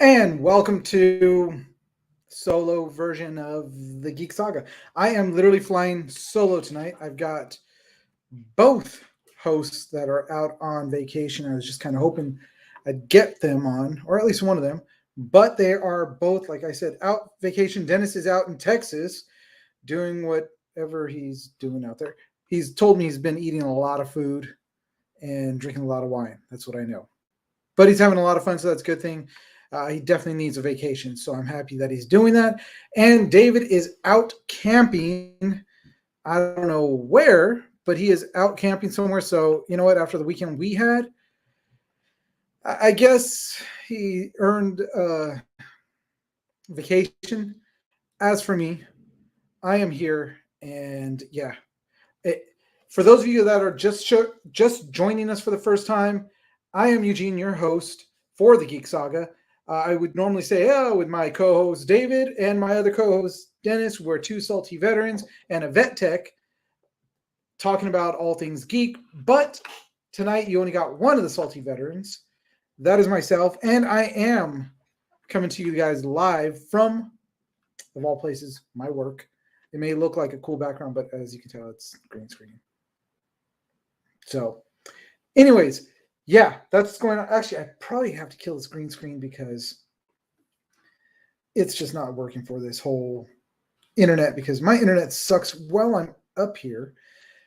And welcome to solo version of the Geek Saga. I am literally flying solo tonight. I've got both hosts that are out on vacation. I was just kind of hoping I'd get them on, or at least one of them. But they are both, like I said, out vacation. Dennis is out in Texas doing whatever he's doing out there. He's told me he's been eating a lot of food and drinking a lot of wine. That's what I know. But he's having a lot of fun, so that's a good thing. He definitely needs a vacation, so I'm happy that he's doing that. And David is out camping. I don't know where, but he is out camping somewhere. So, you know what? After the weekend we had, I guess he earned vacation. As for me, I am here, and yeah. It, for those of you that are just joining us for the first time, I am Eugene, your host for the Geek Saga. I would normally say, with my co-host David and my other co-host Dennis, we're two salty veterans and a vet tech talking about all things geek. But tonight you only got one of the salty veterans. That is myself, and I am coming to you guys live from, of all places, my work. It may look like a cool background, but as you can tell, it's green screen. So, anyways, yeah, that's going on. Actually, I probably have to kill this green screen because it's just not working for this whole internet because my internet sucks while I'm up here.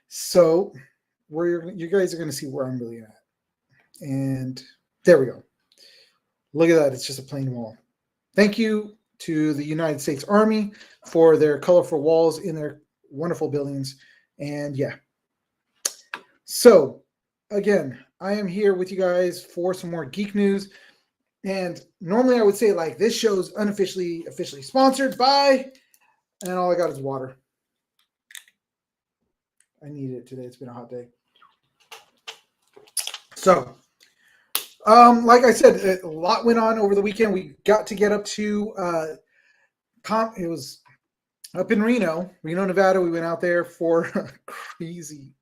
So, you guys are going to see where I'm really at. And there we go. Look at that. It's just a plain wall. Thank you to the United States Army for their colorful walls in their wonderful buildings. And yeah. So, again, I am here with you guys for some more geek news. And normally I would say, like, this show's officially sponsored by, and all I got is water. I need it today. It's been a hot day. So, like I said, a lot went on over the weekend. We got to get up to, it was up in Reno, Nevada. We went out there for crazy.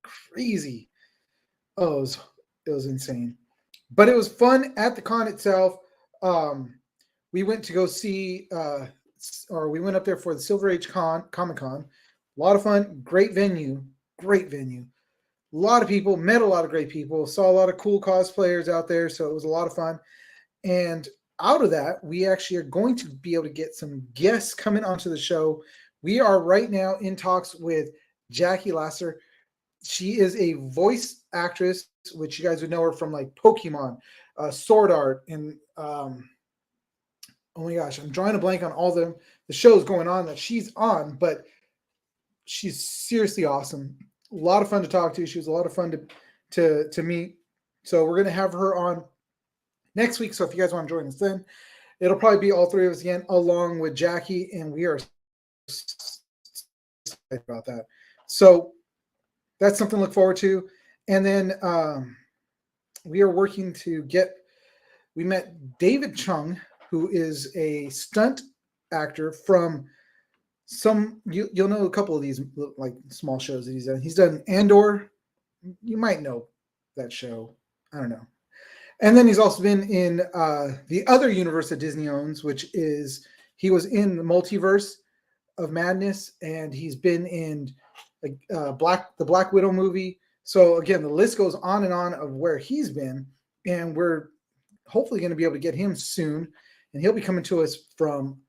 Oh, it was insane. But it was fun at the con itself. We went to go see, or we went up there for the Silver Age Comic Con. A lot of fun, great venue. A lot of people, met a lot of great people, saw a lot of cool cosplayers out there, so it was a lot of fun. And out of that, we actually are going to be able to get some guests coming onto the show. We are right now in talks with Jackie Lasser. She is a voice actress, which you guys would know her from like Pokemon, Sword Art, and oh my gosh, I'm drawing a blank on all the shows going on that she's on, but she's seriously awesome. A lot of fun to talk to. She was a lot of fun to meet. So we're going to have her on next week. So if you guys want to join us then, it'll probably be all three of us again, along with Jackie, and we are excited about that. So that's something to look forward to. And then we are working to we met David Chung, who is a stunt actor from you'll know a couple of these like small shows that he's done. He's done Andor. You might know that show. I don't know. And then he's also been in the other universe that Disney owns, which is he was in the Multiverse of Madness, and he's been in the Black Widow movie. So again, the list goes on and on of where he's been, and we're hopefully going to be able to get him soon, and he'll be coming to us from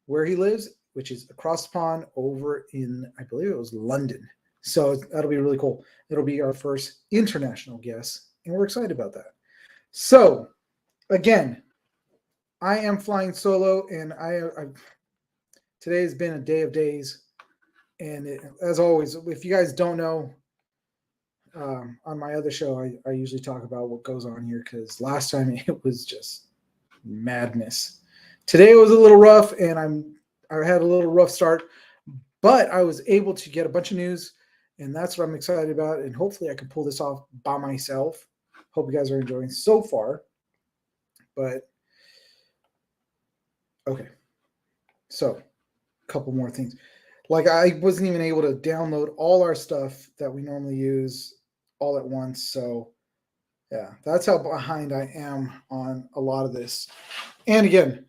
where he lives, which is across the pond over in, I believe it was London. So that'll be really cool. It'll be our first international guest, and we're excited about that. So, again, I am flying solo, and today has been a day of days. And as always, if you guys don't know, on my other show, I usually talk about what goes on here because last time it was just madness. Today was a little rough, and I had a little rough start, but I was able to get a bunch of news, and that's what I'm excited about. And hopefully I can pull this off by myself. Hope you guys are enjoying so far. But okay, so a couple more things. Like I wasn't even able to download all our stuff that we normally use all at once. So yeah, that's how behind I am on a lot of this. And again,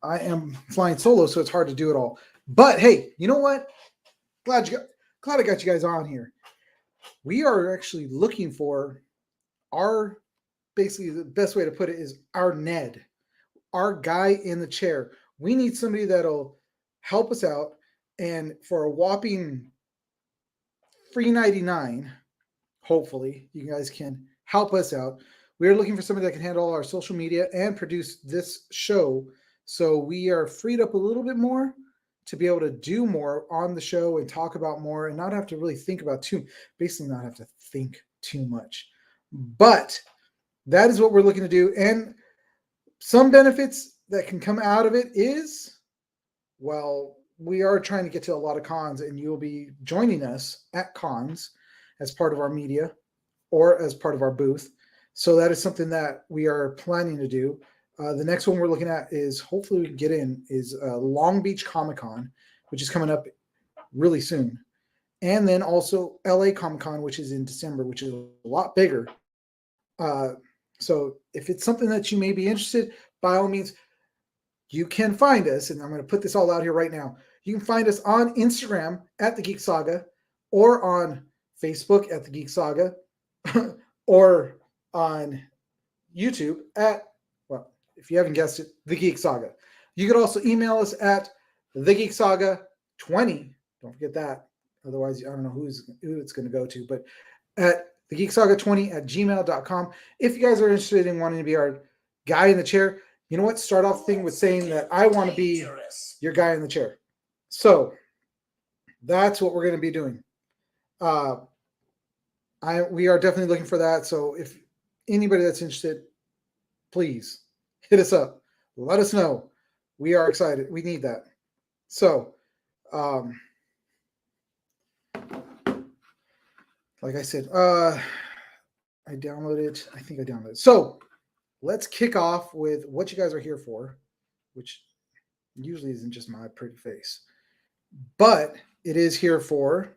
I am flying solo, so it's hard to do it all. But hey, you know what? Glad I got you guys on here. We are actually looking for our, basically the best way to put it is our Ned, our guy in the chair. We need somebody that'll help us out, and for a whopping $3.99, hopefully you guys can help us out. We are looking for somebody that can handle all our social media and produce this show, so we are freed up a little bit more to be able to do more on the show and talk about more and not have to really think about basically not have to think too much. But that is what we're looking to do. And some benefits that can come out of it is, well, we are trying to get to a lot of cons, and you'll be joining us at cons as part of our media or as part of our booth. So that is something that we are planning to do. The next one we're looking at is, hopefully we can get in, is Long Beach Comic-Con, which is coming up really soon. And then also LA Comic-Con, which is in December, which is a lot bigger. So if it's something that you may be interested, by all means, you can find us, and I'm going to put this all out here right now. You can find us on Instagram at The Geek Saga, or on Facebook at The Geek Saga, or on YouTube at, well, if you haven't guessed it, The Geek Saga. You could also email us at thegeeksaga20. Don't forget that. Otherwise, I don't know who it's going to go to, but at thegeeksaga20@gmail.com. If you guys are interested in wanting to be our guy in the chair, you know what? Start off the thing with saying that I want to be your guy in the chair. So that's what we're going to be doing. We are definitely looking for that. So if anybody that's interested, please hit us up. Let us know. We are excited. We need that. So, like I said, I think I downloaded it. So let's kick off with what you guys are here for, which usually isn't just my pretty face, but it is here for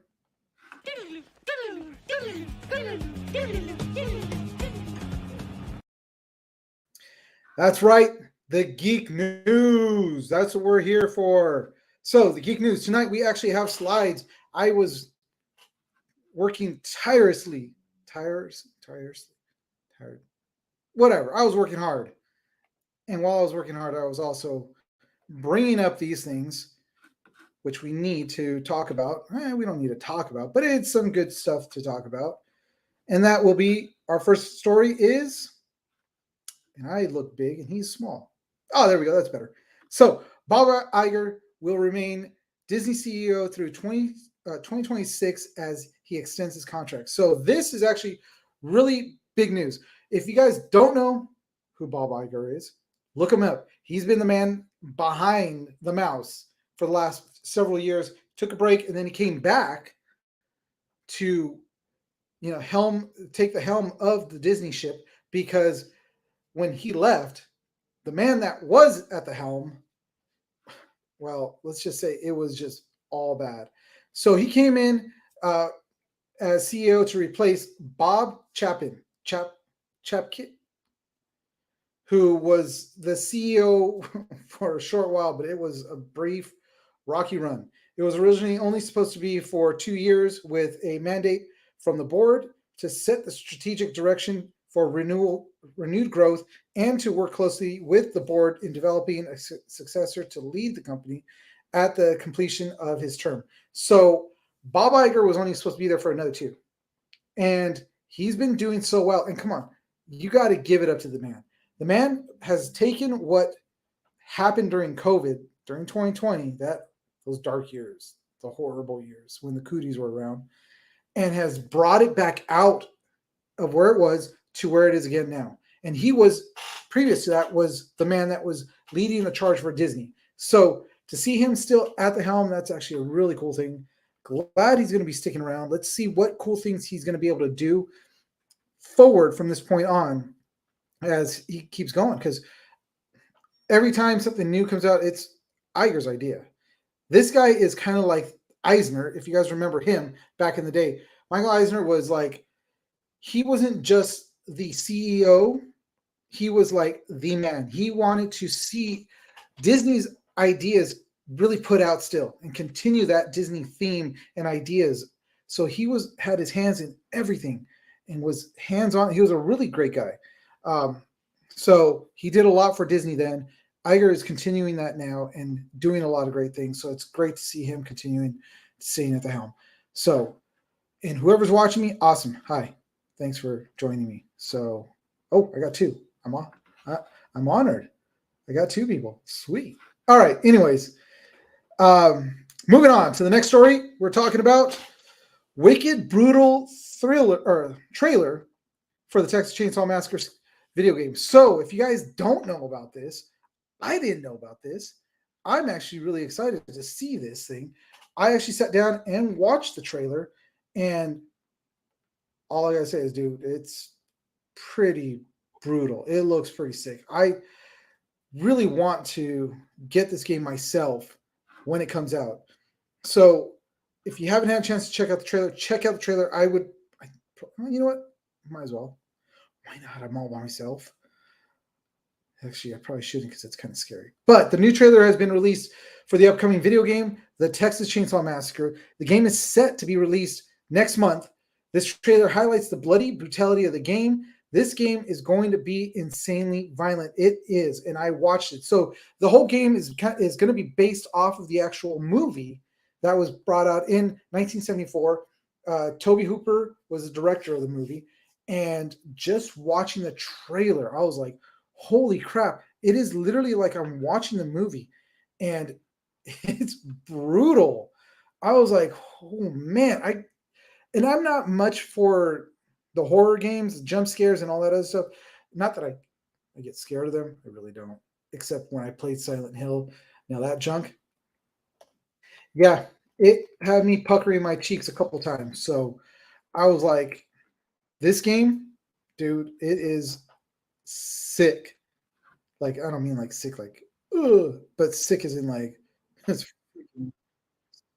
that's right, the Geek News. That's what we're here for. So the Geek News tonight, we actually have slides. I was working tirelessly. Whatever. I was working hard. And while I was working hard, I was also bringing up these things, which we need to talk about. We don't need to talk about, but it's some good stuff to talk about. And that will be, our first story is, and I look big and he's small. Oh, there we go. That's better. So Bob Iger will remain Disney CEO through 2026 as he extends his contract. So this is actually really big news. If you guys don't know who Bob Iger is, look him up. He's been the man behind the mouse for the last several years. Took a break, and then he came back to, take the helm of the Disney ship, because when he left, the man that was at the helm, well, let's just say it was just all bad. So he came in as CEO to replace Bob Chapkin, who was the CEO for a short while, but it was a brief, rocky run. It was originally only supposed to be for 2 years, with a mandate from the board to set the strategic direction for renewed growth, and to work closely with the board in developing a successor to lead the company at the completion of his term. So Bob Iger was only supposed to be there for another 2. And he's been doing so well. And come on, you got to give it up to the man. The man has taken what happened during COVID, during 2020, those dark years, the horrible years when the cooties were around, and has brought it back out of where it was to where it is again now. And he was, previous to that, was the man that was leading the charge for Disney. So to see him still at the helm, that's actually a really cool thing. Glad he's going to be sticking around. Let's see what cool things he's going to be able to do forward from this point on as he keeps going. Because every time something new comes out, it's Iger's idea. This guy is kind of like Eisner, if you guys remember him back in the day. Michael Eisner was like, he wasn't just the CEO, he was like the man. He wanted to see Disney's ideas really put out still and continue that Disney theme and ideas. So he had his hands in everything and was hands on. He was a really great guy. So he did a lot for Disney then. Iger is continuing that now and doing a lot of great things. So it's great to see him continuing staying at the helm. So, and whoever's watching me, awesome. Hi, thanks for joining me. So, I got two. I'm honored. I got two people. Sweet. All right. Anyways, moving on to the next story. We're talking about wicked, brutal trailer for the Texas Chainsaw Massacre video game. So if you guys don't know about this, I didn't know about this. I'm actually really excited to see this thing. I actually sat down and watched the trailer, and all I gotta say is, dude, it's pretty brutal. It looks pretty sick. I really want to get this game myself when it comes out. So if you haven't had a chance to check out the trailer, check out the trailer. You know what? Might as well. Why not? I'm all by myself. Actually, I probably shouldn't because it's kind of scary. But the new trailer has been released for the upcoming video game, The Texas Chainsaw Massacre. The game is set to be released next month. This trailer highlights the bloody brutality of the game. This game is going to be insanely violent. It is, and I watched it. So the whole game is going to be based off of the actual movie that was brought out in 1974. Tobe Hooper was the director of the movie. And just watching the trailer, I was like, holy crap. It is literally like I'm watching the movie. And it's brutal. I was like, oh, man. I'm not much for the horror games, jump scares, and all that other stuff. Not that I get scared of them. I really don't. Except when I played Silent Hill. Now that junk. Yeah, it had me puckering my cheeks a couple times. So I was like, this game, dude, it is sick. Like, I don't mean like sick, like, ugh, but sick as in like, it's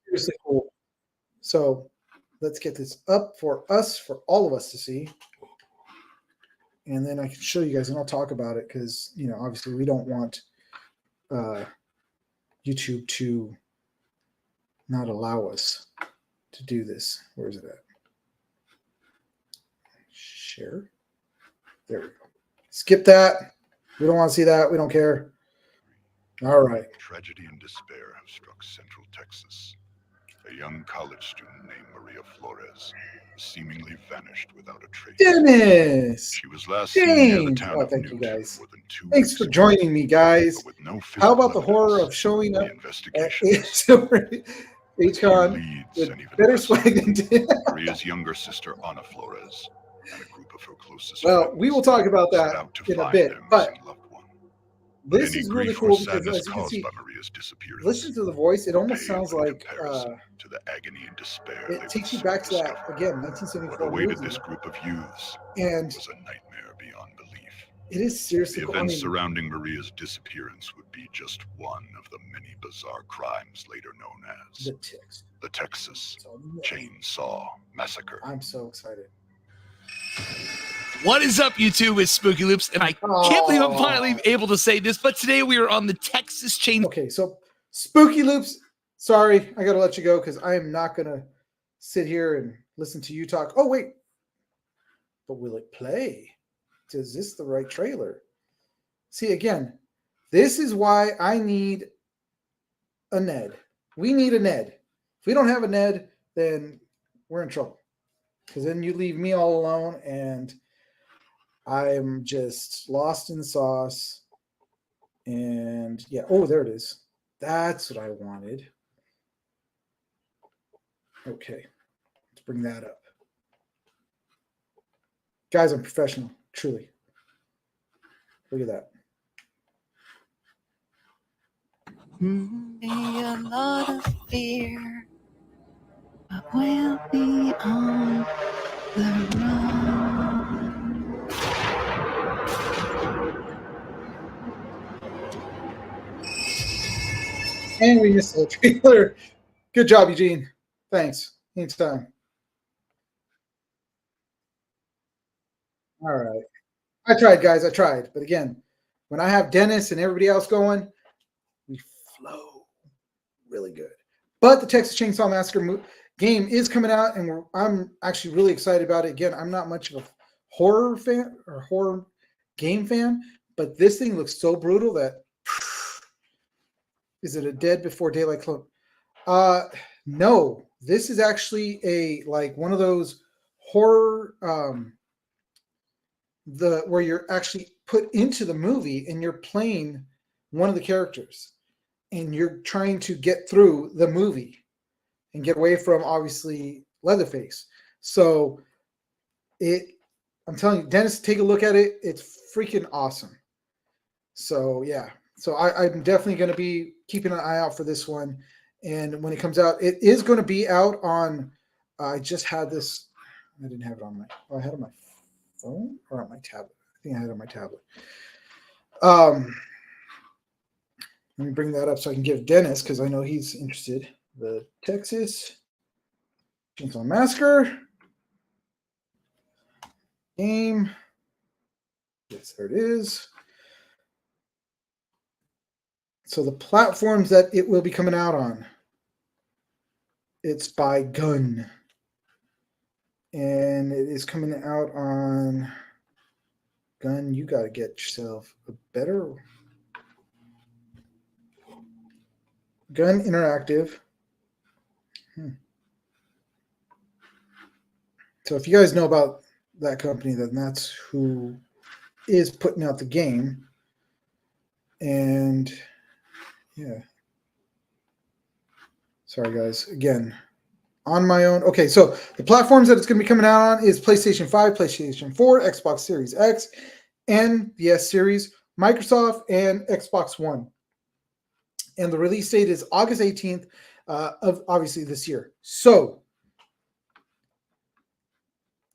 seriously cool. So let's get this up for all of us to see. And then I can show you guys and I'll talk about it because, obviously we don't want YouTube to not allow us to do this. Where is it at? Share. There we go. Skip that. We don't want to see that. We don't care. All right. Tragedy and despair have struck Central Texas. A young college student named Maria Flores seemingly vanished without a trace. Dennis! She was last seen near the town of thank Newt you guys. more than 2 Thanks weeks for ago. joining me, guys. But with no How about the physical horror evidence, of showing up the investigation at HCon leads with and even better arrested swag than Dan? Maria's younger sister, Ana Flores, and a group of her closest Well, friends we will talk about set that out to in a find bit, their but missing loved one. But this any is really grief cool or because, sadness as you can caused see, by Maria's disappearance listen to the voice. It almost pale sounds in like comparison to the agony and despair they it would takes you soon back to that, discover. again, What 1974 awaited movie. this group of youths And was a nightmare beyond belief. it is seriously The cool. events surrounding Maria's disappearance would be just one of the many bizarre crimes later known as the Texas Chainsaw Massacre. I'm so excited. What is up, YouTube? It's Spooky Loops, and I can't believe I'm finally able to say this, but today we are on the Texas Chainsaw. Okay, so Spooky Loops, sorry, I got to let you go because I am not going to sit here and listen to you talk. Oh, wait. But will it play? Is this the right trailer? See, again, this is why I need a Ned. We need a Ned. If we don't have a Ned, then we're in trouble. Because then you leave me all alone and I'm just lost in the sauce. And yeah, oh, there it is. That's what I wanted. Okay, let's bring that up. Guys, I'm professional, truly. Look at that. Be a lot of fear, but we'll be on the run. And we missed the trailer. Good job, Eugene. Thanks. Anytime. All right. I tried, guys. I tried. But again, when I have Dennis and everybody else going, flow. Really good. But the Texas Chainsaw Massacre game is coming out, and I'm actually really excited about it. Again, I'm not much of a horror fan or horror game fan, but this thing looks so brutal that is it a Dead Before Daylight clone? No, this is actually one of those horror where you're actually put into the movie and you're playing one of the characters and you're trying to get through the movie and get away from obviously Leatherface. So I'm telling you, Dennis, take a look at it. It's freaking awesome. So yeah. So I'm definitely going to be keeping an eye out for this one. And when it comes out, it is going to be out on, I just had this, I didn't have it on I had it on my phone or on my tablet. I think I had it on my tablet. Let me bring that up so I can give Dennis, because I know he's interested. The Texas Chainsaw Massacre game. Yes, there it is. So the platforms that it will be coming out on, it's by Gun. And it is coming out on Gun. You got to get yourself a better Gun Interactive. So if you guys know about that company, then that's who is putting out the game. And yeah. Sorry, guys. Again, on my own. Okay, so the platforms that it's going to be coming out on is PlayStation 5, PlayStation 4, Xbox Series X, and the S Series, Microsoft, and Xbox One. And the release date is August 18th of obviously this year. So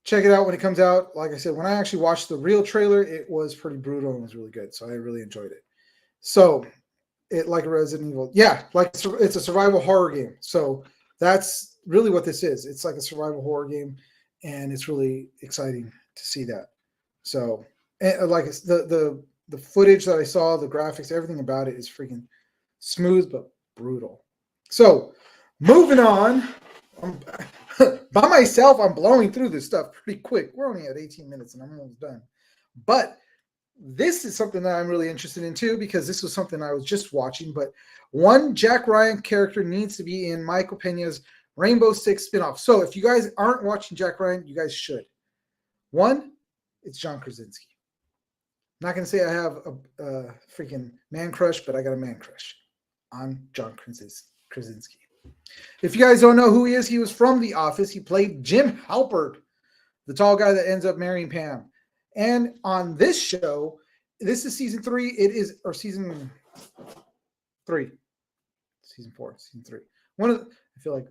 check it out when it comes out. Like I said, when I actually watched the real trailer, it was pretty brutal and was really good. So I really enjoyed it. So it like a Resident Evil. Yeah, like it's a survival horror game. So that's really what this is. It's like a survival horror game, and it's really exciting to see that. So, and like the footage that I saw, the graphics, everything about it is freaking smooth but brutal. So, moving on. By myself, I'm blowing through this stuff pretty quick. We're only at 18 minutes, and I'm almost done. But this is something that I'm really interested in too, because this was something I was just watching. But one Jack Ryan character needs to be in Michael Pena's Rainbow Six spinoff. So if you guys aren't watching Jack Ryan, you guys should. One, it's John Krasinski. I'm not going to say I have a freaking man crush, but I got a man crush on John Krasinski. If you guys don't know who he is, he was from The Office. He played Jim Halpert, the tall guy that ends up marrying Pam. And on this show, this is season 3. Or season 3. Season 4, season 3. I feel like,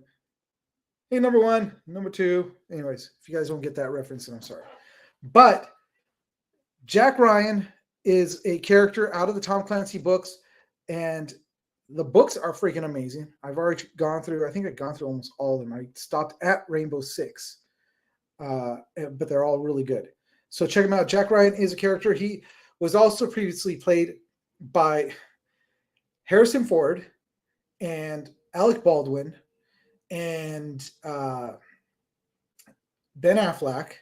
hey, number 1, number 2. Anyways, if you guys don't get that reference, then I'm sorry. But Jack Ryan is a character out of the Tom Clancy books, and the books are freaking amazing. I've already gone through, I think I've gone through almost all of them. I stopped at Rainbow Six, but they're all really good. So check him out. Jack Ryan is a character. He was also previously played by Harrison Ford and Alec Baldwin and Ben Affleck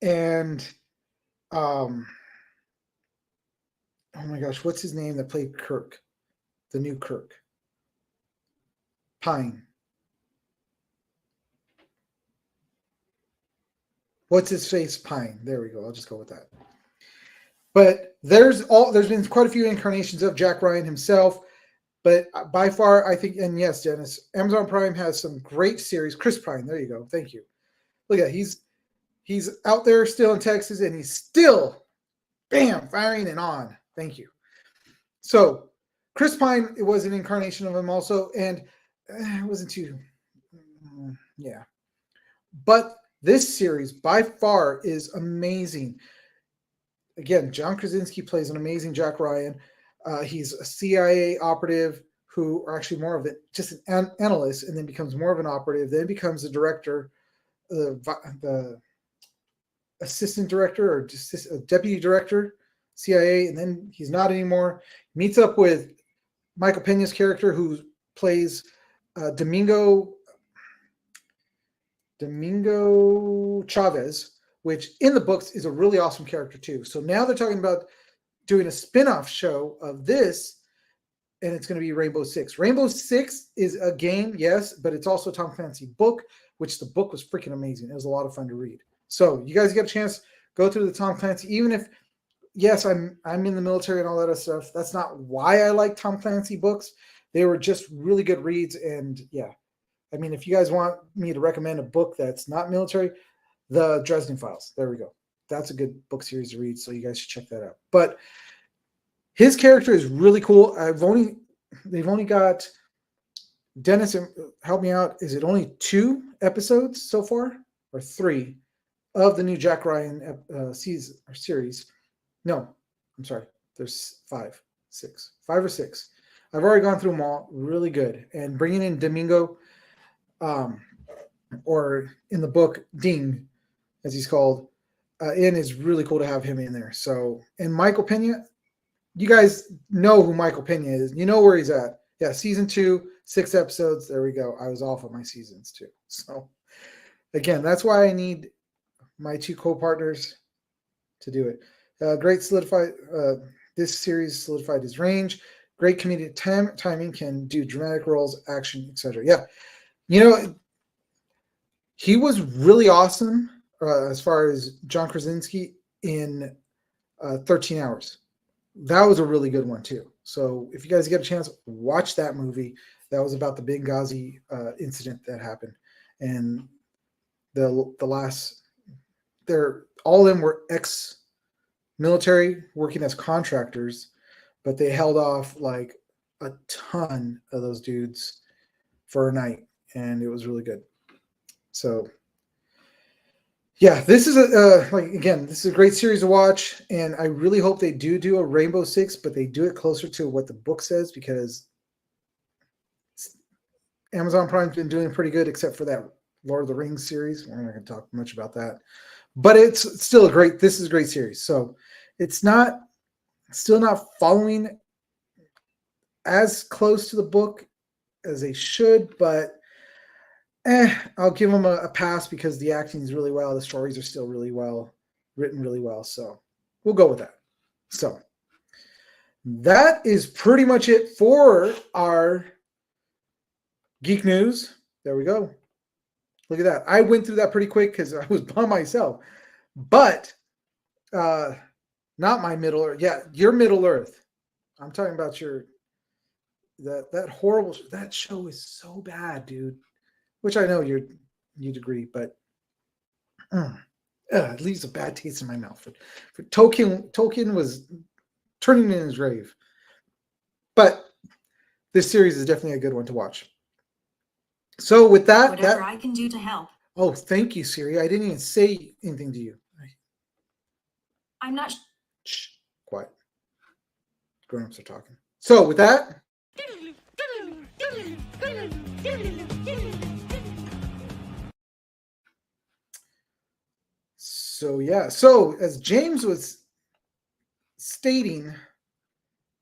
and oh my gosh, what's his name that played Kirk? The new Kirk. Pine. What's his face? Pine. There we go. I'll just go with that. But there's been quite a few incarnations of Jack Ryan himself. But by far, I think, and yes, Dennis, Amazon Prime has some great series. Chris Pine. There you go. Thank you. Look at that. He's out there still in Texas, and he's still, bam, firing and on. Thank you. So Chris Pine, it was an incarnation of him also, and it wasn't too, yeah. But this series, by far, is amazing. Again, John Krasinski plays an amazing Jack Ryan. He's a CIA operative who, or actually more of it, just an analyst, and then becomes more of an operative, then becomes the director, the assistant director or just a deputy director, CIA, and then he's not anymore. Meets up with Michael Pena's character, who plays Domingo Chavez, which in the books is a really awesome character too. So now they're talking about doing a spin-off show of this, and it's going to be Rainbow Six. Rainbow Six is a game, yes, but it's also a Tom Clancy book, which the book was freaking amazing. It was a lot of fun to read. So you guys get a chance, go through the Tom Clancy, even if, yes, I'm in the military and all that other stuff. That's not why I like Tom Clancy books. They were just really good reads. And yeah, I mean, if you guys want me to recommend a book that's not military, the Dresden Files. There we go. That's a good book series to read. So you guys should check that out. But his character is really cool. They've only got, Dennis, help me out. Is it only 2 episodes so far, or 3 of the new Jack Ryan season or series? No, I'm sorry. There's 5 or 6. I've already gone through them all. Really good. And bringing in Domingo, or in the book Ding, as he's called, in is really cool to have him in there. So, and Michael Pena, you guys know who Michael Pena is. You know where he's at. Yeah, season 2, 6 episodes. There we go. I was off of my seasons too. So, again, that's why I need my 2 co-partners to do it. Great solidified. This series solidified his range. Great comedic timing. Can do dramatic roles, action, etc. Yeah, he was really awesome as far as John Krasinski in 13 Hours. That was a really good one too. So if you guys get a chance, watch that movie. That was about the Benghazi incident that happened, and the last. All of them were ex-military working as contractors, but they held off like a ton of those dudes for a night, and it was really good. So, yeah, this is this is a great series to watch, and I really hope they do a Rainbow Six, but they do it closer to what the book says, because Amazon Prime's been doing pretty good, except for that Lord of the Rings series. We're not going to talk much about that, but it's still this is a great series. So it's still not following as close to the book as they should, but I'll give them a pass because the acting is really well. The stories are still really well written, really well. So we'll go with that. So that is pretty much it for our Geek News. There we go. Look at that. I went through that pretty quick because I was by myself. But not my Middle Earth. Yeah, your Middle Earth. I'm talking about that horrible. That show is so bad, dude. Which I know you'd agree, but it leaves a bad taste in my mouth. For Tolkien was turning in his grave. But this series is definitely a good one to watch. So with that, whatever I can do to help. Oh, thank you, Siri. I didn't even say anything to you. I'm not. Shh, quiet. Grown-ups are talking. So with that. So yeah. So as James was stating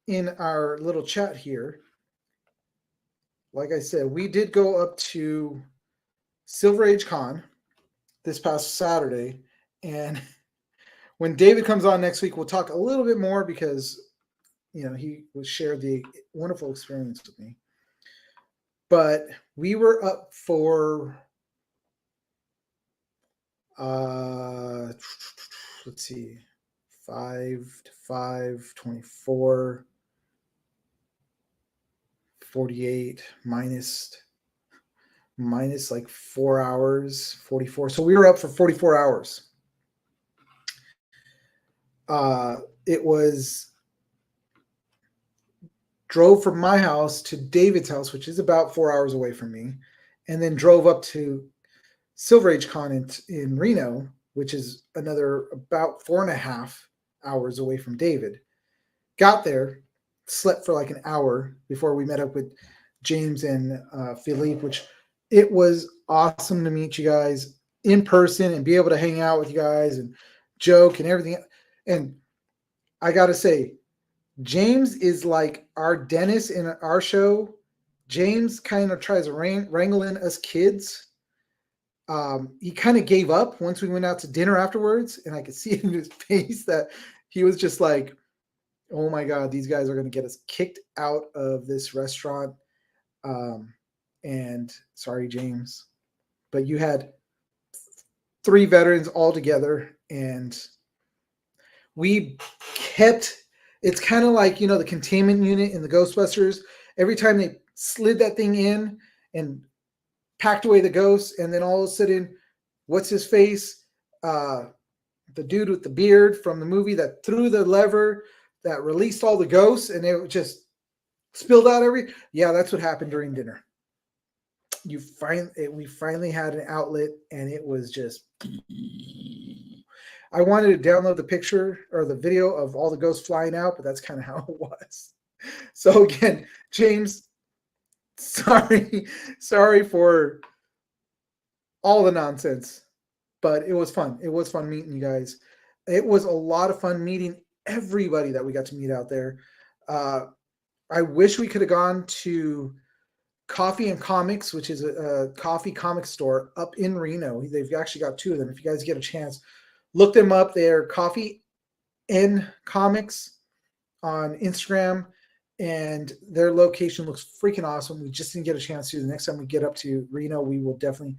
in our little chat here, like I said, we did go up to Silver Age Con this past Saturday, and when David comes on next week, we'll talk a little bit more because, he shared the wonderful experience with me. But we were up for, let's see, 5 to 5, 24, 48 minus like 4 hours, 44. So we were up for 44 hours. It was drove from my house to David's house, which is about 4 hours away from me, and then drove up to Silver Age Con in Reno, which is another about 4.5 hours away from David. Got there, slept for like an hour before we met up with James and Philippe, which it was awesome to meet you guys in person and be able to hang out with you guys and joke and everything. And I got to say, James is like our Dennis in our show. James kind of tries to wrangle in us kids. He kind of gave up once we went out to dinner afterwards, and I could see in his face that he was just like, oh my God, these guys are going to get us kicked out of this restaurant. And sorry, James, but you had 3 veterans all together, and we kept, it's kind of like, the containment unit in the Ghostbusters. Every time they slid that thing in and packed away the ghosts, and then all of a sudden, what's his face? The dude with the beard from the movie that threw the lever that released all the ghosts, and it just spilled out yeah, that's what happened during dinner. We finally had an outlet, and it was just, I wanted to download the picture or the video of all the ghosts flying out, but that's kind of how it was. So again, James, sorry for all the nonsense, but it was fun. It was fun meeting you guys. It was a lot of fun meeting everybody that we got to meet out there. I wish we could have gone to Coffee and Comics, which is a coffee comic store up in Reno. They've actually got 2 of them. If you guys get a chance, look them up. They're Coffee and Comics on Instagram, and their location looks freaking awesome. We just didn't get a chance to. The next time we get up to Reno, we will definitely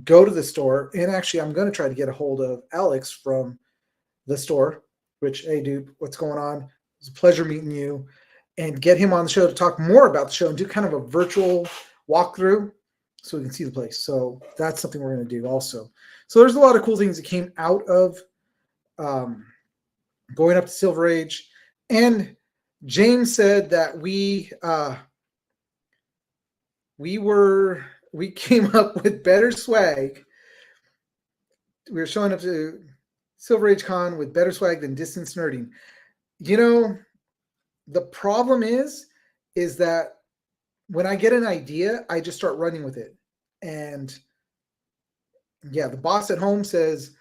go to the store. And actually, I'm going to try to get a hold of Alex from the store, which, hey, dude, what's going on? It's a pleasure meeting you. And get him on the show to talk more about the show and do kind of a virtual walkthrough so we can see the place. So that's something we're going to do also. So there's a lot of cool things that came out of going up to Silver Age. And James said that we came up with better swag. We were showing up to Silver Age Con with better swag than Distance Nerding. The problem is that when I get an idea, I just start running with it. And yeah, the boss at home says,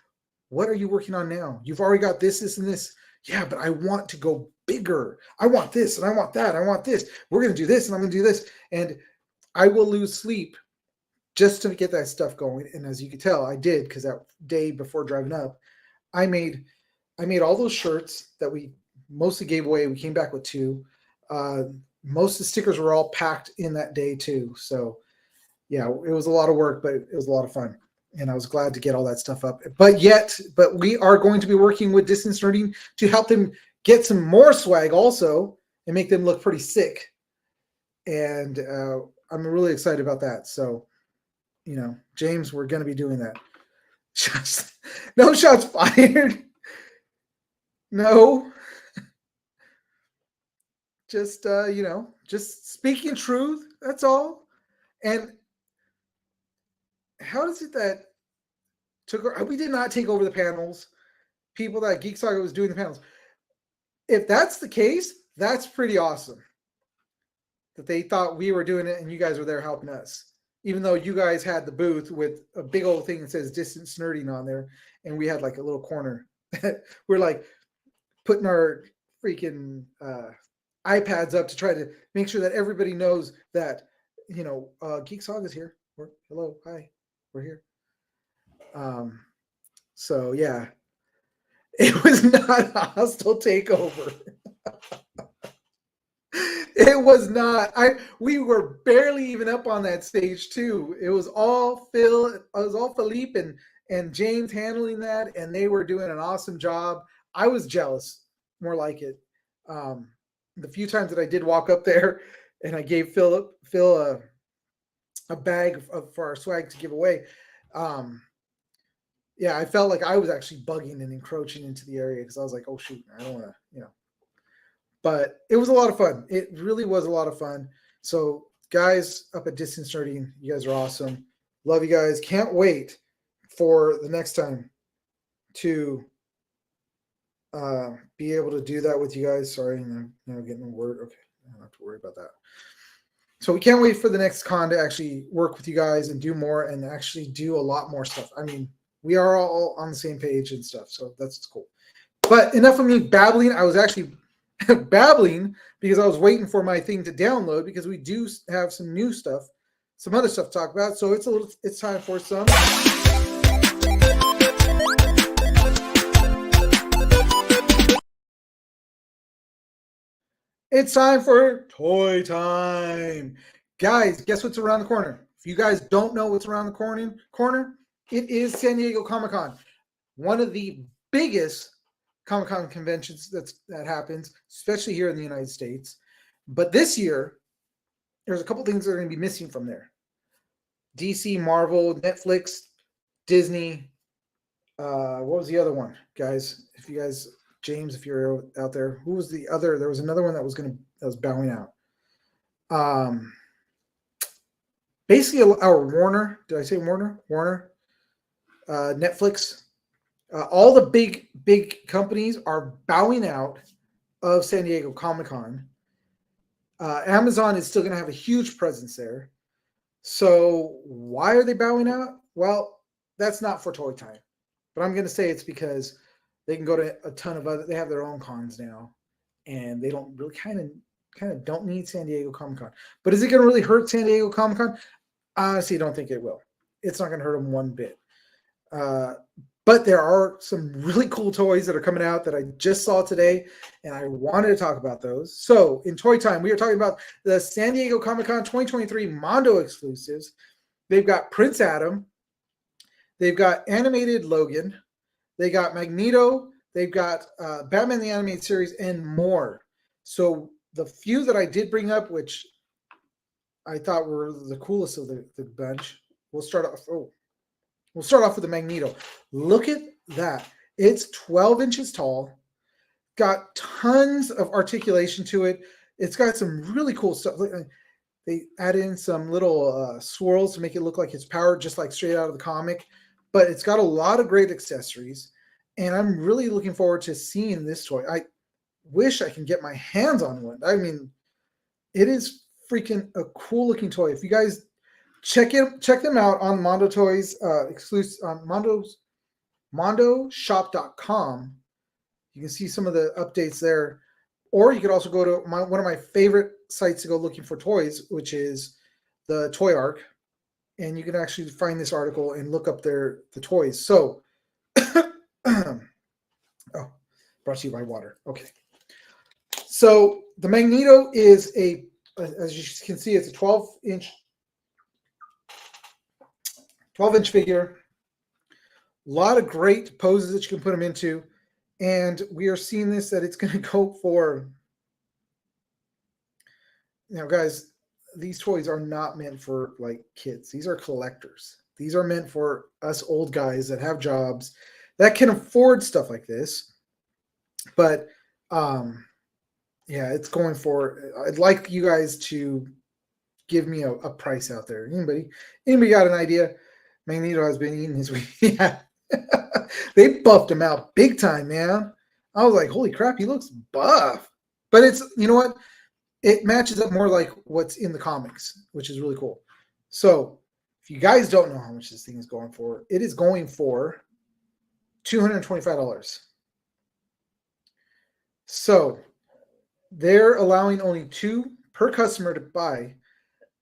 what are you working on now? You've already got this, this, and this. Yeah, but I want to go bigger. I want this, and I want that. I want this. We're going to do this, and I'm going to do this. And I will lose sleep just to get that stuff going. And as you can tell, I did, because that day before driving up, I made all those shirts that we mostly gave away. We came back with 2. Most of the stickers were all packed in that day too. So yeah, it was a lot of work, but it was a lot of fun. And I was glad to get all that stuff up. But we are going to be working with Distance Nerding to help them get some more swag also and make them look pretty sick. And I'm really excited about that. So, James, we're going to be doing that. No shots fired. No. Just, just speaking truth. That's all. And how is it that we did not take over the panels? People that Geek Saga was doing the panels. If that's the case, that's pretty awesome. That they thought we were doing it and you guys were there helping us. Even though you guys had the booth with a big old thing that says Distance Nerding on there, and we had like a little corner. We're like putting our freaking iPads up to try to make sure that everybody knows that, Geek Saga's here. Hello, hi, we're here. So yeah, it was not a hostile takeover. It was not. We were barely even up on that stage too. It was all Phil. It was all Philippe and James handling that, and they were doing an awesome job. I was jealous, more like it. The few times that I did walk up there, and I gave Phil a bag for our swag to give away. Yeah, I felt like I was actually bugging and encroaching into the area because I was like, oh shoot, I don't want to, But it was a lot of fun. It really was a lot of fun. So guys up at Distance Nerding, you guys are awesome. Love you guys. Can't wait for the next time to be able to do that with you guys. Sorry, I'm getting a word. Okay, I don't have to worry about that. So we can't wait for the next con to actually work with you guys and do more and actually do a lot more stuff. I mean, we are all on the same page and stuff, so that's cool. But enough of me babbling. I was actually babbling because I was waiting for my thing to download because we do have some new stuff, some other stuff to talk about. So it's time for some. It's time for toy time. Guys, guess what's around the corner? If you guys don't know what's around the corner, it is San Diego Comic-Con. One of the biggest Comic-Con conventions that happens, especially here in the United States. But this year, there's a couple things that are going to be missing from there. DC, Marvel, Netflix, Disney. What was the other one, guys? If you guys... James, if you're out there, who was the other? There was another one that was bowing out. Basically, our Warner. Did I say Warner? Warner. Netflix. All the big companies are bowing out of San Diego Comic-Con. Amazon is still going to have a huge presence there. So why are they bowing out? Well, that's not for Toy Time, but I'm going to say it's because they can go to a ton of other. They have their own cons now, and they don't really kind of don't need San Diego Comic-Con. But is it going to really hurt San Diego Comic-Con? Honestly, I don't think it will. It's not going to hurt them one bit. But there are some really cool toys that are coming out that I just saw today, and I wanted to talk about those. So in Toy Time, we are talking about the San Diego Comic-Con 2023 Mondo exclusives. They've got Prince Adam. They've got animated Logan. They got Magneto, they've got Batman the Animated Series, and more. So the few that I did bring up, which I thought were the coolest of the bunch, we'll start off with the Magneto. Look at that. It's 12 inches tall, got tons of articulation to it. It's got some really cool stuff. They add in some little swirls to make it look like it's powered just like straight out of the comic. But it's got a lot of great accessories, and I'm really looking forward to seeing this toy. I wish I can get my hands on one. I mean, it is freaking a cool looking toy. If you guys check them out on Mondo Toys exclusive on mondoshop.com, you can see some of the updates there. Or you could also go to one of my favorite sites to go looking for toys, which is the Toy Arc. And you can actually find this article and look up the toys. So, brought to you by water. Okay. So the Magneto is as you can see, it's a 12-inch figure. A lot of great poses that you can put them into. And we are seeing this, that it's going to go for, guys, these toys are not meant for like kids. These are collectors. These are meant for us old guys that have jobs that can afford stuff like this. But it's going for, I'd like you guys to give me a price out there. Anybody got an idea? Magneto has been eating his weight. Yeah. They buffed him out big time, man. I was like, holy crap, he looks buff. But it's, you know what? It matches up more like what's in the comics, which is really cool. So if you guys don't know how much this thing is going for, it is going for $225. So they're allowing only 2 per customer to buy.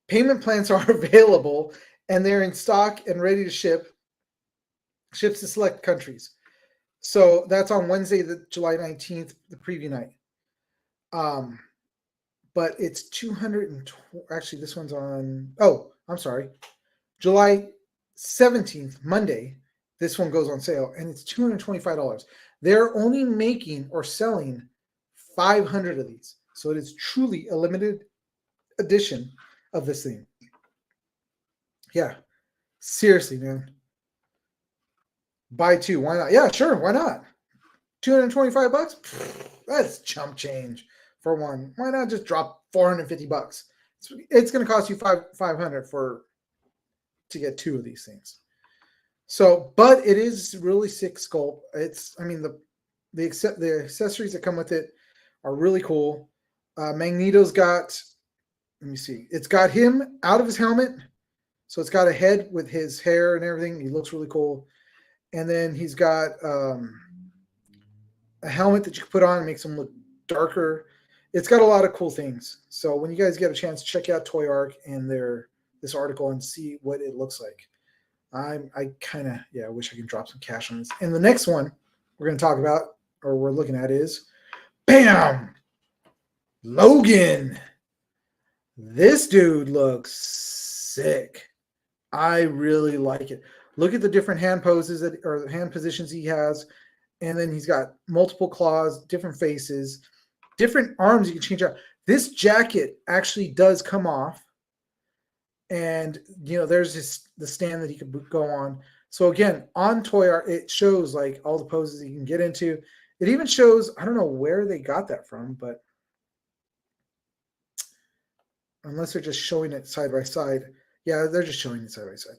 Payment plans are available, and they're in stock and ready to ship. Ships to select countries. So that's on Wednesday, July 19th, the preview night. But it's 220. Actually, this one's on. Oh, I'm sorry. July 17th, Monday. This one goes on sale, and it's $225. They're only making or selling 500 of these, so it is truly a limited edition of this thing. Yeah, seriously, man. Buy 2, why not? Yeah, sure, why not? $225. That's chump change. For one, why not just drop $450? It's going to cost you $500 to get 2 of these things. So, but it is really sick sculpt. The accessories that come with it are really cool. Magneto's got, let me see, it's got him out of his helmet, so it's got a head with his hair and everything. He looks really cool, and then he's got a helmet that you can put on and makes him look darker. It's got a lot of cool things. So when you guys get a chance, check out Toy Arc and this article and see what it looks like. I kind of wish I could drop some cash on this. And the next one we're going to talk about, or we're looking at, is bam, Logan. This dude looks sick. I really like it. Look at the different hand poses or hand positions he has. And then he's got multiple claws, different faces, different arms you can change out. This jacket actually does come off. And, there's the stand that he could go on. So again, on Toy Art, it shows like all the poses you can get into. It even shows, I don't know where they got that from, but unless they're just showing it side by side. Yeah, they're just showing it side by side.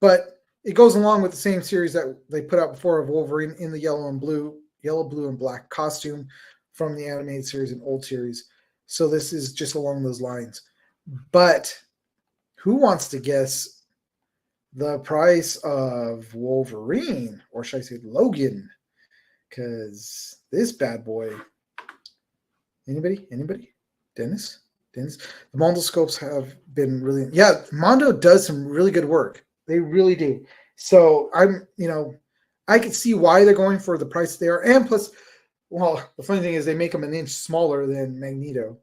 But it goes along with the same series that they put out before of Wolverine in the yellow, blue, and black costume from the animated series and old series. So this is just along those lines. But who wants to guess the price of Wolverine? Or should I say Logan? Because this bad boy. Anybody? Dennis? The Mondo scopes have been really, Mondo does some really good work. They really do. So I can see why they're going for the price they are. And plus, well, the funny thing is they make them an inch smaller than Magneto,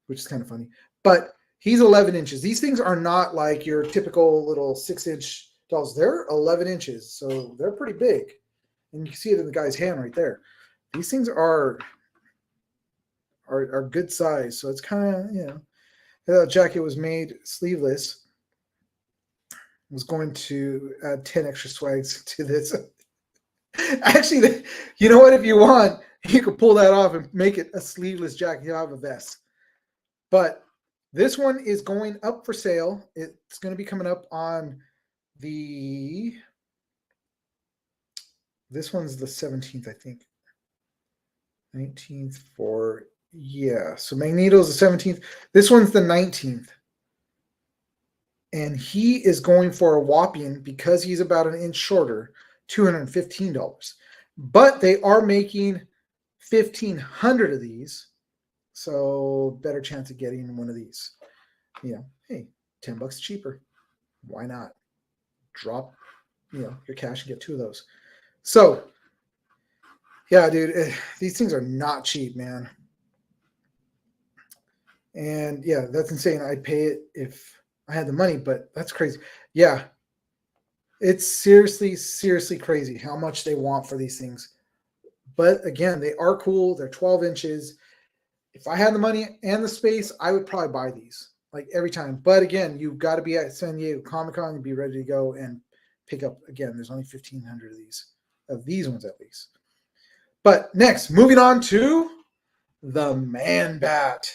which is kind of funny. But he's 11 inches. These things are not like your typical little 6-inch dolls. They're 11 inches, so they're pretty big. And you can see it in the guy's hand right there. These things are good size. So it's kind of, the jacket was made sleeveless. Was going to add 10 extra swags to this. Actually, you know what? If you want, you could pull that off and make it a sleeveless jacket. You'll have a vest. But this one is going up for sale. It's going to be coming up on this one's the 17th, I think. 19th so Magneto's the 17th. This one's the 19th. And he is going for a whopping, because he's about an inch shorter, $215. But they are making 1,500 of these. So better chance of getting one of these. Hey, $10 cheaper. Why not? Drop, your cash and get 2 of those. So, yeah, dude, these things are not cheap, man. And yeah, that's insane. I'd pay it if I had the money, but that's crazy. Yeah, it's seriously, seriously crazy how much they want for these things. But again, they are cool. They're 12 inches. If I had the money and the space, I would probably buy these like every time. But again, you've got to be at San Diego Comic-Con and be ready to go and pick up. Again, there's only 1,500 of these ones at least. But next, moving on to the Man-Bat.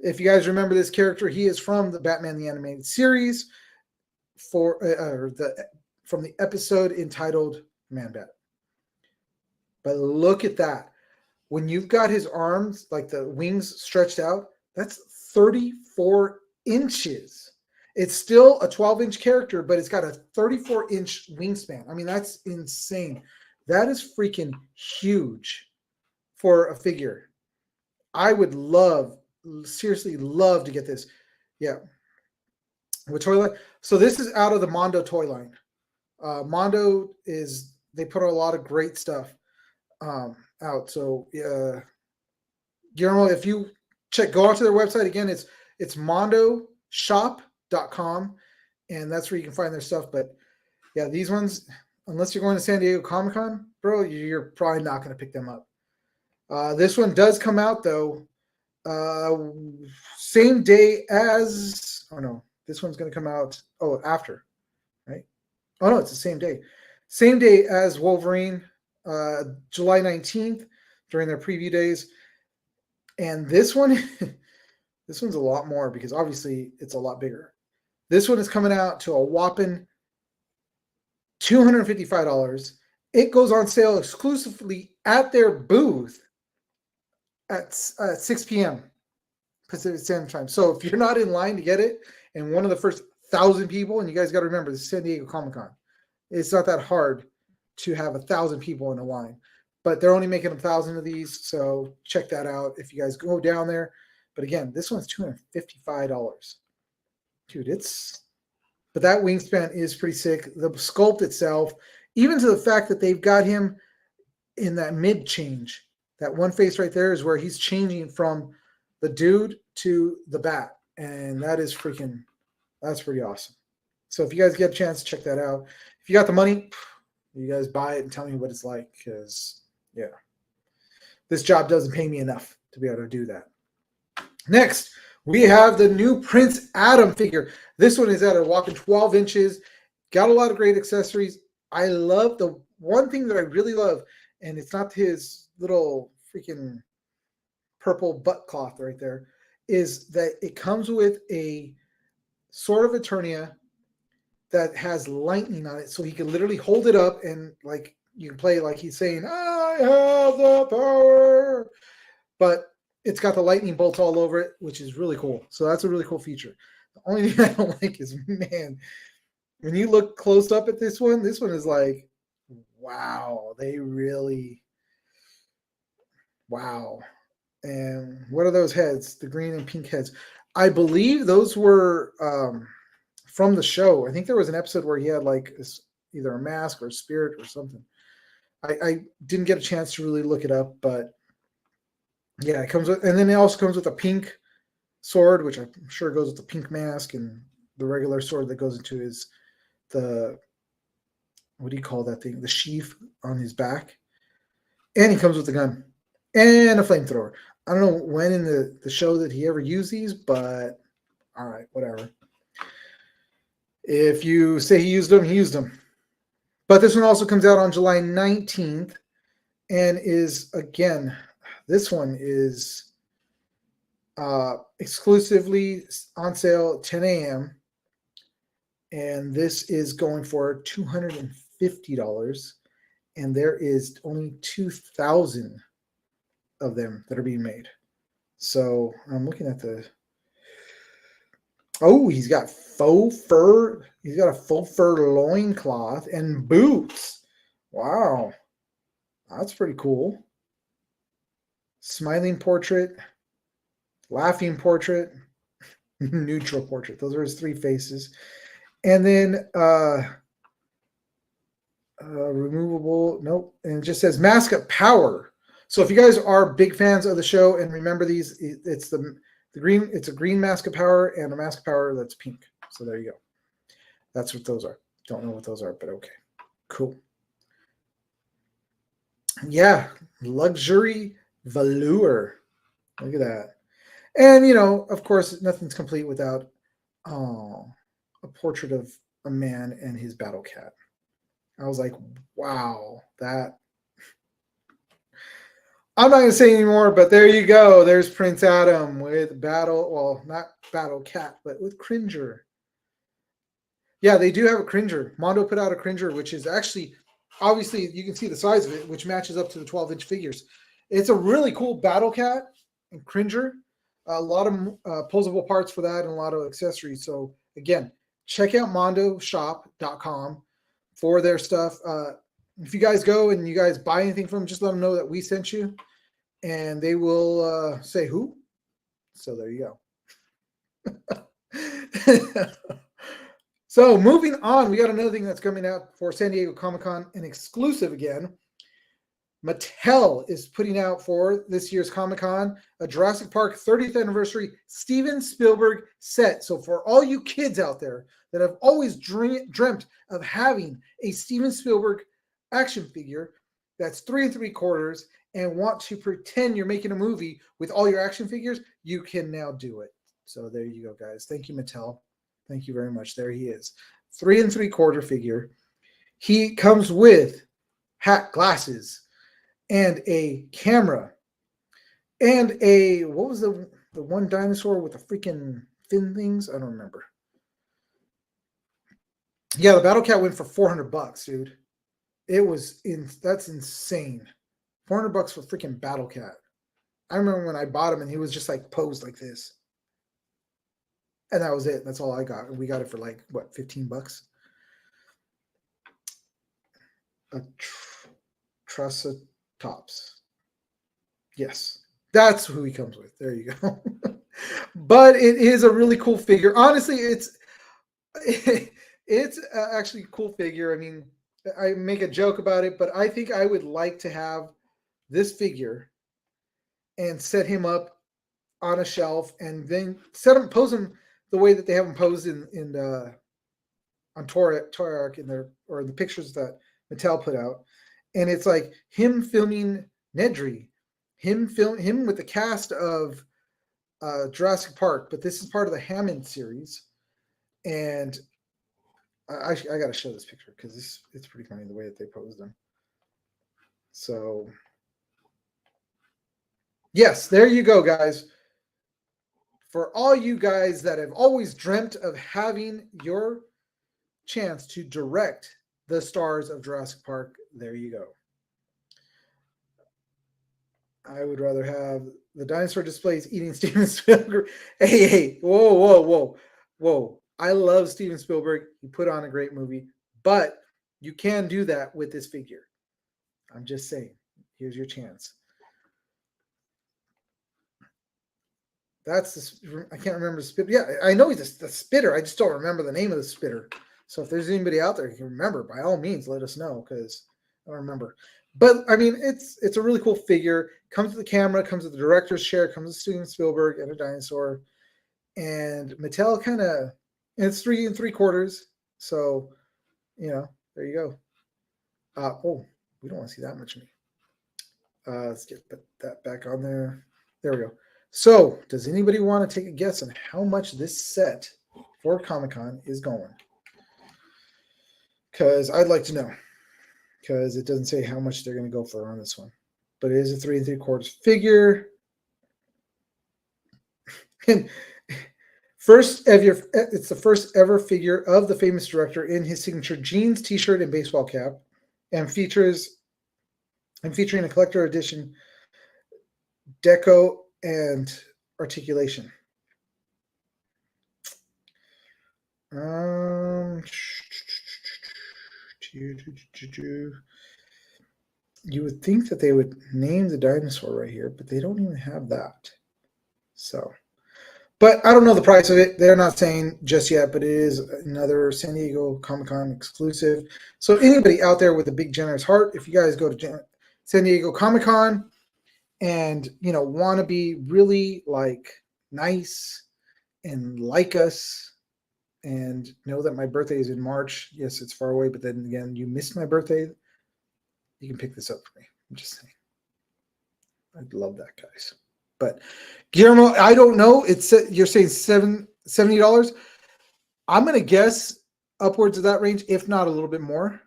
If you guys remember this character, he is from the Batman the Animated Series from the episode entitled Man-Bat. But look at that. When you've got his arms, like the wings stretched out, that's 34 inches. It's still a 12-inch character, but it's got a 34-inch wingspan. I mean, that's insane. That is freaking huge for a figure. I would seriously love to get this. Yeah. What toy line? So this is out of the Mondo toy line. Mondo they put a lot of great stuff out. So Guillermo, if you go out to their website again, it's mondoshop.com, and that's where you can find their stuff. But yeah, these ones, unless you're going to San Diego Comic-Con, bro, you're probably not going to pick them up. This one does come out though same day as, this one's going to come out after, right? Oh no, it's the same day as Wolverine, July 19th during their preview days. And this one this one's a lot more because obviously it's a lot bigger. This one is coming out to a whopping $255. It goes on sale exclusively at their booth at 6 p.m. Pacific Standard Time. So if you're not in line to get it and one of the first 1,000 people, and you guys got to remember, this is San Diego Comic-Con. It's not that hard to have 1,000 people in a line. but they're only making 1,000 of these, so check that out if you guys go down there. But again, this one's $255. Dude, but that wingspan is pretty sick. The sculpt itself, even to the fact that they've got him in that mid change. That one face right there is where he's changing from the dude to the bat. And that's pretty awesome. So if you guys get a chance, check that out. If you got the money, you guys buy it and tell me what it's like, because, yeah, this job doesn't pay me enough to be able to do that. Next, we have the new Prince Adam figure. This one is at a whopping 12 inches. Got a lot of great accessories. I love the one thing that I really love, and it's not his little freaking purple butt cloth right there, is that it comes with a Sword of Eternia that has lightning on it, so he can literally hold it up and like you can play like he's saying, "I have the power," but it's got the lightning bolts all over it, which is really cool. So that's a really cool feature. The only thing I don't like is, man, when you look close up at this one is like, wow, wow. And what are those heads? The green and pink heads. I believe those were from the show. I think there was an episode where he had like either a mask or a spirit or something. I didn't get a chance to really look it up, but yeah, it comes with, and then it also comes with a pink sword, which I'm sure goes with the pink mask, and the regular sword that goes into what do you call that thing? The sheath on his back. And he comes with a gun and a flamethrower. I don't know when in the show that he ever used these, but all right, whatever. If you say he used them, he used them. But this one also comes out on July 19th and is, again, this one is exclusively on sale at 10 a.m. And this is going for $250. And there is only 2,000 of them that are being made. So I'm looking at he's got faux fur. He's got a faux fur loincloth and boots. Wow. That's pretty cool. Smiling portrait, laughing portrait, neutral portrait. Those are his three faces. And then removable. Nope. And it just says Mask of Power. So if you guys are big fans of the show and remember these, it's the green. It's a green Mask of Power and a Mask of Power that's pink. So there you go. That's what those are. Don't know what those are, but okay. Cool. Yeah. Luxury velour. Look at that. And, of course, nothing's complete without a portrait of a man and his battle cat. I was like, wow, that. I'm not going to say anymore, but there you go. There's Prince Adam with not Battle Cat, but with Cringer. Yeah, they do have a Cringer. Mondo put out a Cringer, which is actually, obviously, you can see the size of it, which matches up to the 12-inch figures. It's a really cool Battle Cat and Cringer. A lot of posable parts for that and a lot of accessories. So, again, check out mondoshop.com for their stuff. If you guys go and you guys buy anything from them, just let them know that we sent you, and they will say who. So there you go. So moving on, we got another thing that's coming out for San Diego Comic-Con, an exclusive again. Mattel is putting out for this year's Comic-Con a Jurassic Park 30th anniversary Steven Spielberg set. So for all you kids out there that have always dreamt of having a Steven Spielberg action figure that's 3 3/4 and want to pretend you're making a movie with all your action figures, you can now do it. So there you go, guys. Thank you, Mattel. Thank you very much. There he is. 3 3/4 figure. He comes with hat, glasses, and a camera, and what was the one dinosaur with the freaking fin things? I don't remember. Yeah, the Battle Cat went for $400, dude. That's insane. $400 for freaking Battle Cat. I remember when I bought him and he was just like posed like this. And that was it. That's all I got. And we got it for like, what, $15? A tops. Yes, that's who he comes with. There you go. But it is a really cool figure. Honestly, it's actually a cool figure. I mean, I make a joke about it, but I think I would like to have this figure and set him up on a shelf and then pose him the way that they have him posed on Toy in their, or the pictures that Mattel put out. And it's like him filming Nedry, him with the cast of Jurassic Park, but this is part of the Hammond series. And I got to show this picture because it's pretty funny the way that they posed them. So, yes, there you go, guys. For all you guys that have always dreamt of having your chance to direct the stars of Jurassic Park, there you go. I would rather have the dinosaur displays eating Steven Spielberg. Hey, whoa. I love Steven Spielberg. He put on a great movie, but you can do that with this figure. I'm just saying, here's your chance. That's I can't remember the spitter. Yeah, I know he's the spitter. I just don't remember the name of the spitter. So if there's anybody out there who can remember, by all means, let us know because I don't remember. But I mean, it's a really cool figure. Comes with the camera, comes with the director's chair, comes with Steven Spielberg and a dinosaur. And Mattel kind of, it's 3 3/4. So, there you go. Oh, we don't want to see that much of me. Let's get that back on there. There we go. So, does anybody want to take a guess on how much this set for Comic-Con is going? Because I'd like to know. Because it doesn't say how much they're going to go for on this one. But it is a 3 3/4 figure. And it's the first ever figure of the famous director in his signature jeans, t-shirt, and baseball cap. And featuring a collector edition deco and articulation. You would think that they would name the dinosaur right here, but they don't even have that. So, but I don't know the price of it. They're not saying just yet, but it is another San Diego Comic-Con exclusive. So anybody out there with a big generous heart, if you guys go to San Diego Comic-Con and want to be really like nice and like us and know that my birthday is in March. Yes, it's far away, but then again, you missed my birthday. You can pick this up for me. I'm just saying. I'd love that, guys. But Guillermo, I don't know. You're saying $70. I'm gonna guess upwards of that range, if not a little bit more,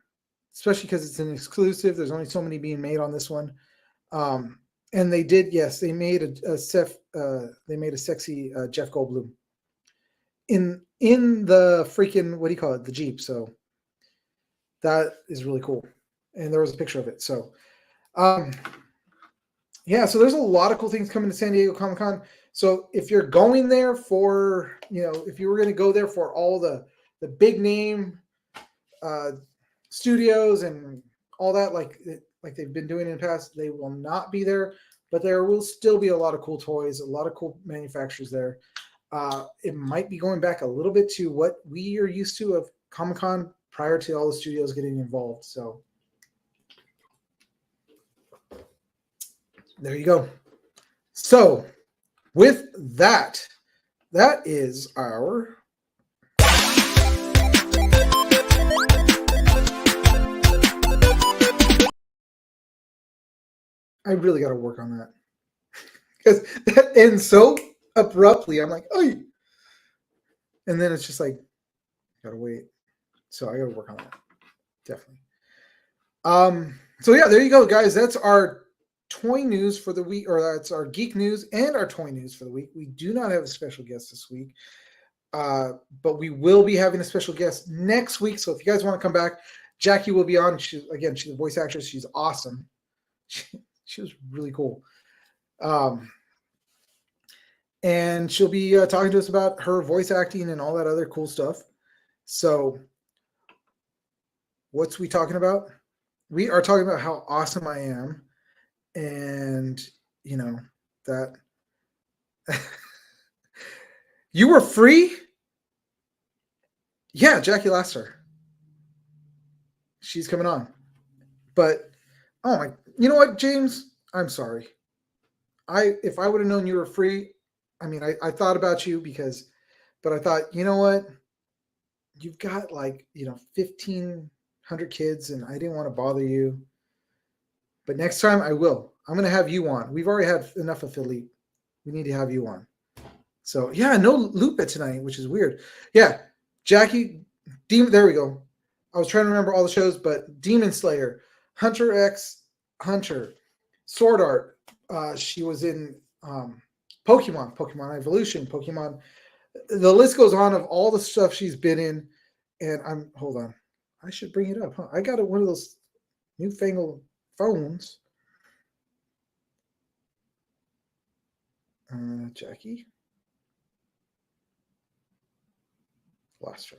especially because it's an exclusive. There's only so many being made on this one. And they did, yes, they made a sexy Jeff Goldblum in the freaking, what do you call it, the Jeep. So that is really cool. And there was a picture of it. So yeah, so there's a lot of cool things coming to San Diego Comic-Con. So if you're going there for, if you were going to go there for all the big name studios and all that, like they've been doing in the past, they will not be there, but there will still be a lot of cool toys, a lot of cool manufacturers there. It might be going back a little bit to what we are used to of Comic-Con prior to all the studios getting involved. So there you go. So with that is our I really got to work on that because that ends so abruptly. I'm like, oh, and then it's just like, gotta wait. So I gotta work on that. Definitely. So yeah, there you go, guys. That's our toy news for the week, or that's our geek news and our toy news for the week. We do not have a special guest this week, but we will be having a special guest next week. So if you guys want to come back, Jackie will be on. She's a voice actress. She's awesome. She was really cool. And she'll be talking to us about her voice acting and all that other cool stuff. So what's we talking about? We are talking about how awesome I am And that you were free. Yeah, Jackie Lasser. She's coming on. But you know what, James? I'm sorry. If I would have known you were free, I thought about you but I thought, you know what? You've got 1,500 kids, and I didn't want to bother you. But next time I will. I'm going to have you on. We've already had enough of Philippe. We need to have you on. So, yeah, no Lupe tonight, which is weird. Yeah, Jackie, there we go. I was trying to remember all the shows, but Demon Slayer, Hunter x Hunter, Sword Art. She was in Pokemon Evolution, Pokemon. The list goes on of all the stuff she's been in. And hold on. I should bring it up, huh? I got one of those newfangled phones. Jackie. Lost her.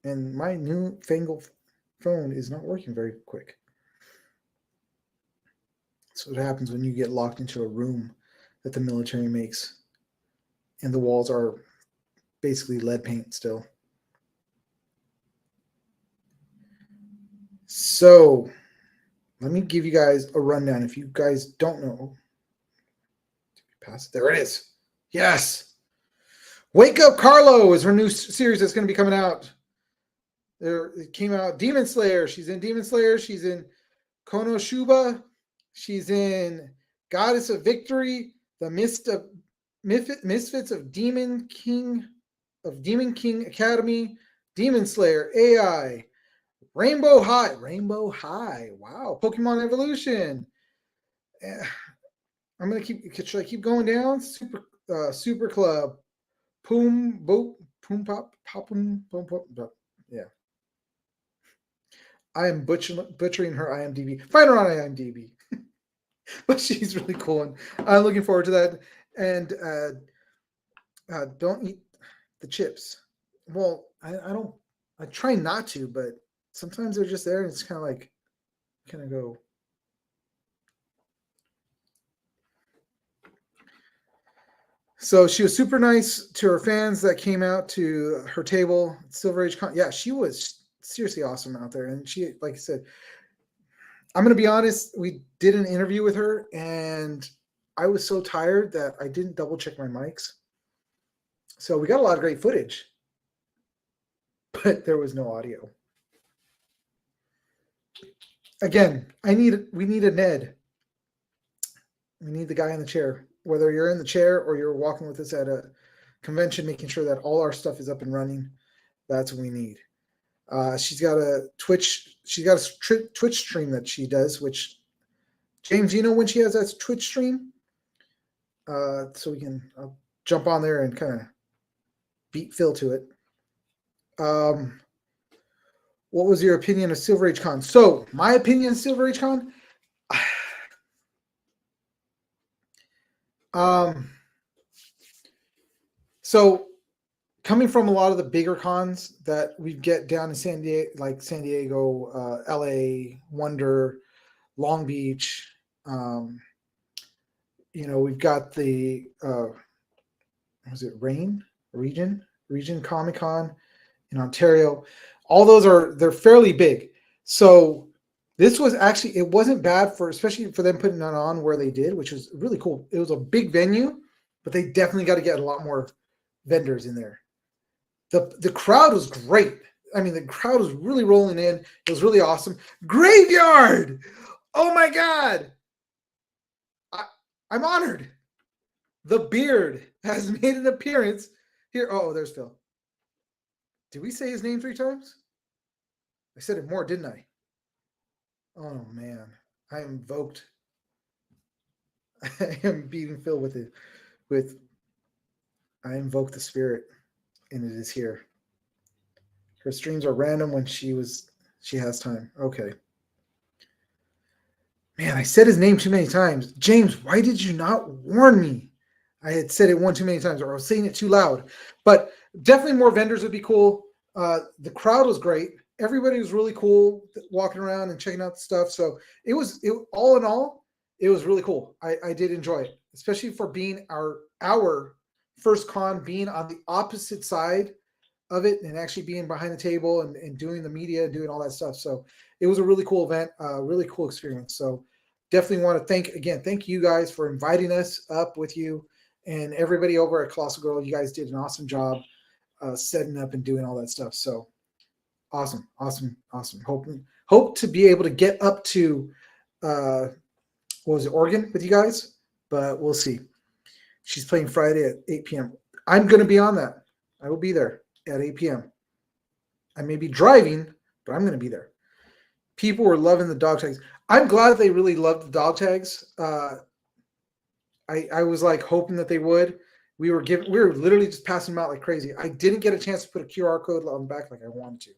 And my newfangled phone is not working very quick. That's what happens when you get locked into a room that the military makes. And the walls are basically lead paint still. So let me give you guys a rundown. If you guys don't know, pass it. There it is. Yes. Wake Up Carlo is her new series that's going to be coming out. It came out. Demon Slayer. She's in Demon Slayer. She's in Konoshuba. She's in Goddess of Victory. The Misfits of Demon King Academy. Demon Slayer. AI. Rainbow High. Wow. Pokemon Evolution. I'm gonna should I keep going down? Super Club. Poom Pop. Yeah. I am butchering her IMDb. Find her on IMDb. But she's really cool, and I'm looking forward to that. And don't eat the chips. Well, I try not to, but sometimes they're just there, and it's kind of go. So she was super nice to her fans that came out to her table, Silver Age Con. Yeah, she was seriously awesome out there. And she, like I said, I'm going to be honest, we did an interview with her, and I was so tired that I didn't double check my mics. So we got a lot of great footage, but there was no audio. Again, we need a Ned. We need the guy in the chair. Whether you're in the chair or you're walking with us at a convention, making sure that all our stuff is up and running, that's what we need. She's got a Twitch. She's got a Twitch stream that she does. Which, James, you know when she has that Twitch stream? So we can jump on there and kind of beat Phil to it. What was your opinion of Silver Age Con? So my opinion of Silver Age Con. So coming from a lot of the bigger cons that we get down in San Diego, LA, Wonder, Long Beach, we've got the Region Comic-Con in Ontario. All those they're fairly big. So this was actually, it wasn't bad especially for them putting it on where they did, which was really cool. It was a big venue, but they definitely got to get a lot more vendors in there. The crowd was great. I mean, the crowd was really rolling in. It was really awesome. Graveyard! Oh my God! I'm honored. The Beard has made an appearance here. Oh, there's Phil. Did we say his name 3 times? I said it more, didn't I? Oh man, I am invoked. I am beating Phil with I invoke the spirit, and it is here. Her streams are random when she has time. Okay. Man, I said his name too many times. James, why did you not warn me? I had said it one too many times, or I was saying it too loud. But definitely more vendors would be cool. The crowd was great. everybody was really cool walking around and checking out the stuff. So it all in all, it was really cool. I did enjoy it, especially for being our first con, being on the opposite side of it and actually being behind the table and doing the media and doing all that stuff. So it was a really cool event, really cool experience. So definitely want to thank you guys for inviting us up with you and everybody over at Colossal Girl. You guys did an awesome job setting up and doing all that stuff. So awesome. Hope to be able to get up to Oregon with you guys, but we'll see. She's playing Friday at 8 p.m. I'm going to be on that. I will be there at 8 p.m. I may be driving, but I'm going to be there. People were loving the dog tags. I'm glad they really loved the dog tags. I was like hoping that they would. We were literally just passing them out like crazy. I didn't get a chance to put a QR code on the back like I wanted to,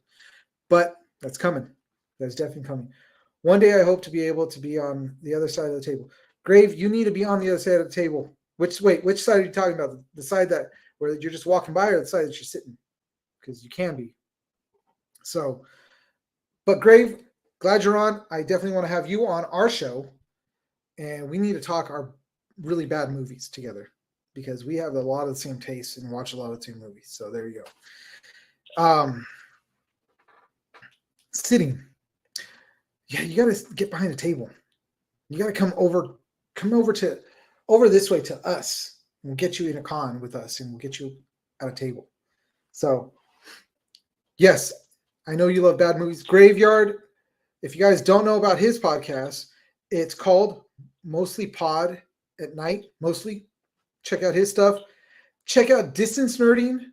but that's coming. That's definitely coming. One day I hope to be able to be on the other side of the table. Grave, you need to be on the other side of the table. Which side are you talking about? The side that where you're just walking by, or the side that you're sitting? Because you can be. So, but Grave, glad you're on. I definitely want to have you on our show, and we need to talk our really bad movies together because we have a lot of the same tastes and watch a lot of the same movies. So there you go. Sitting. Yeah, you got to get behind a table. You got to come over this way to us. We'll get you in a con with us, and we'll get you at a table. So, yes, I know you love bad movies. Graveyard. If you guys don't know about his podcast, it's called Mostly Pod at Night. Mostly. Check out his stuff. Check out Distance Nerding.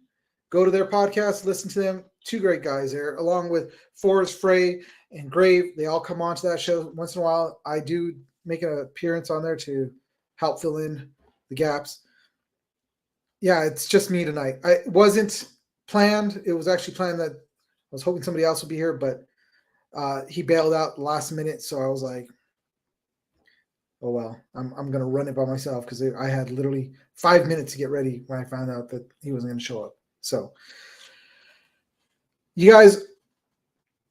Go to their podcast. Listen to them. Two great guys there, along with Forrest Frey and Grave. They all come on to that show once in a while. I do make an appearance on there to help fill in the gaps. Yeah, it's just me tonight. It wasn't planned. It was actually planned that I was hoping somebody else would be here, but he bailed out last minute. So I was like, oh, well, I'm going to run it by myself because I had literally 5 minutes to get ready when I found out that he wasn't going to show up. So you guys,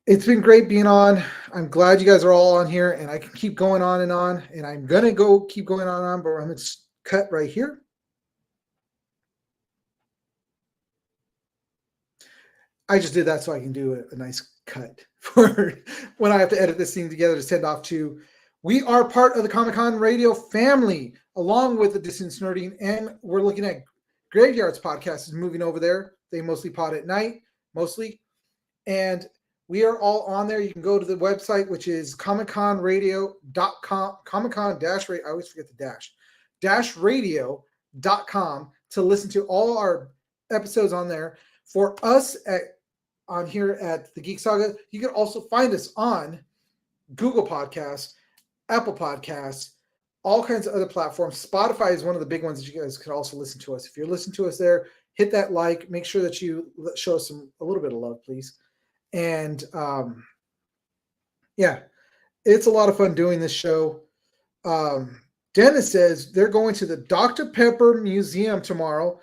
it's been great being on. I'm glad you guys are all on here, and I can keep going on, and I'm going to keep going on, but I'm going to cut right here. I just did that so I can do a nice cut for when I have to edit this thing together to send off to. We are part of the Comic-Con Radio family, along with the Distance Nerding, and we're looking at Graveyard's podcast is moving over there. They mostly pod at night, mostly. And we are all on there. You can go to the website, which is comicconradio.com, Comic-Con-radio, I always forget the dash radio.com to listen to all our episodes on there. For us on here at the Geek Saga, you can also find us on Google Podcasts, Apple Podcasts, all kinds of other platforms. Spotify is one of the big ones that you guys can also listen to us. If you're listening to us there, hit that like. Make sure that you show us a little bit of love, please. And yeah, it's a lot of fun doing this show. Dennis says they're going to the Dr. Pepper Museum tomorrow.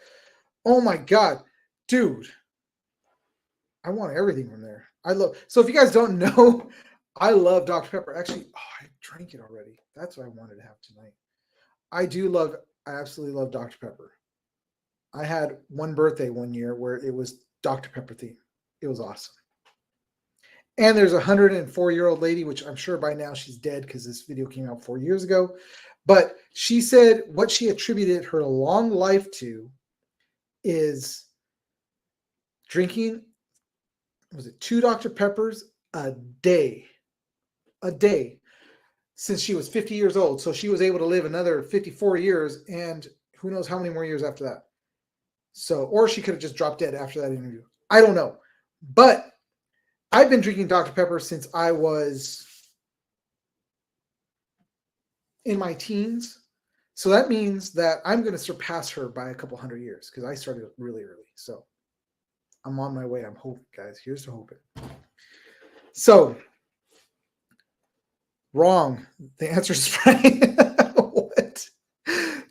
Oh my God, dude. I want everything from there. So if you guys don't know, I love Dr. Pepper. Actually, I drank it already. That's what I wanted to have tonight. I absolutely love Dr. Pepper. I had one birthday one year where it was Dr. Pepper theme. It was awesome. And there's a 104-year-old lady, which I'm sure by now she's dead because this video came out 4 years ago. But she said what she attributed her long life to is drinking, was it 2 Dr. Peppers a day? A day since she was 50 years old. So she was able to live another 54 years and who knows how many more years after that. So, or she could have just dropped dead after that interview. I don't know. But I've been drinking Dr. Pepper since I was in my teens. So that means that I'm going to surpass her by a couple hundred years because I started really early. So I'm on my way. I'm hoping, guys. Here's to hoping. So, wrong. The answer is right. What?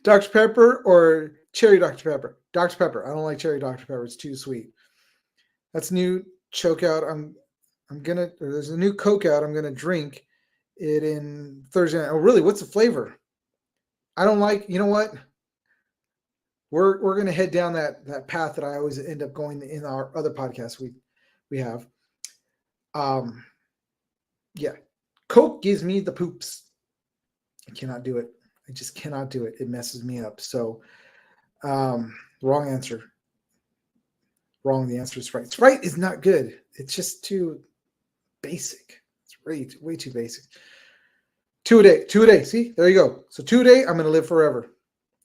Dr. Pepper or cherry Dr. Pepper? Dr. Pepper. I don't like cherry Dr. Pepper. It's too sweet. That's new. Choke out. there's a new Coke out. I'm gonna drink it in Thursday night. Oh, really? What's the flavor? I don't like. You know what? We're gonna head down that path that I always end up going in our other podcasts we have. Yeah, Coke gives me the poops. I cannot do it. I just cannot do it. It messes me up. So, wrong answer. Wrong. The answer is Sprite. Sprite is not good. It's just too basic. It's way too basic. 2 a day. 2 a day. See, there you go. So 2 a day, I'm going to live forever.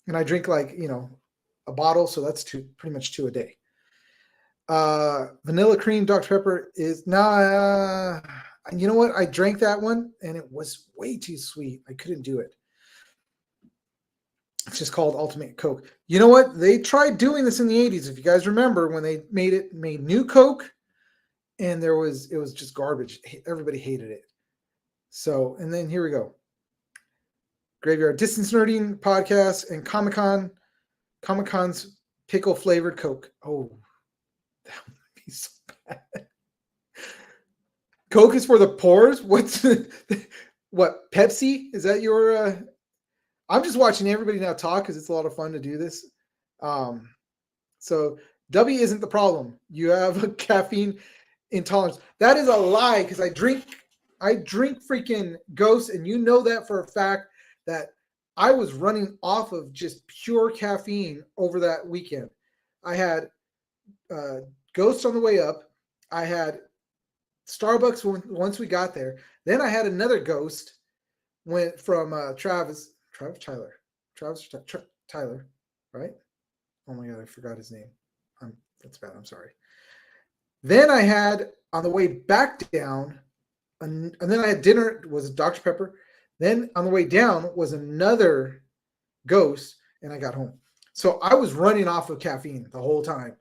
And I drink a bottle. So that's pretty much 2 a day. Vanilla cream Dr. Pepper is you know what? I drank that one and it was way too sweet. I couldn't do it. It's just called Ultimate Coke. You know what? They tried doing this in the 80s. If you guys remember when they made new Coke, and it was just garbage. Everybody hated it. So, and then here we go. Graveyard Distance Nerding podcast and Comic-Con's pickle flavored Coke. Oh, that would be so bad. Coke is for the pores. What Pepsi? Is that your I'm just watching everybody now talk because it's a lot of fun to do this. So W isn't the problem. You have a caffeine intolerance. That is a lie because I drink freaking Ghost, and you know that for a fact that I was running off of just pure caffeine over that weekend. I had Ghost on the way up. I had Starbucks once we got there. Then I had another Ghost went from Travis Tyler, right? Oh my God, I forgot his name. That's bad. I'm sorry. Then I had on the way back down, and then I had dinner, was Dr. Pepper. Then on the way down was another Ghost, and I got home. So I was running off of caffeine the whole time.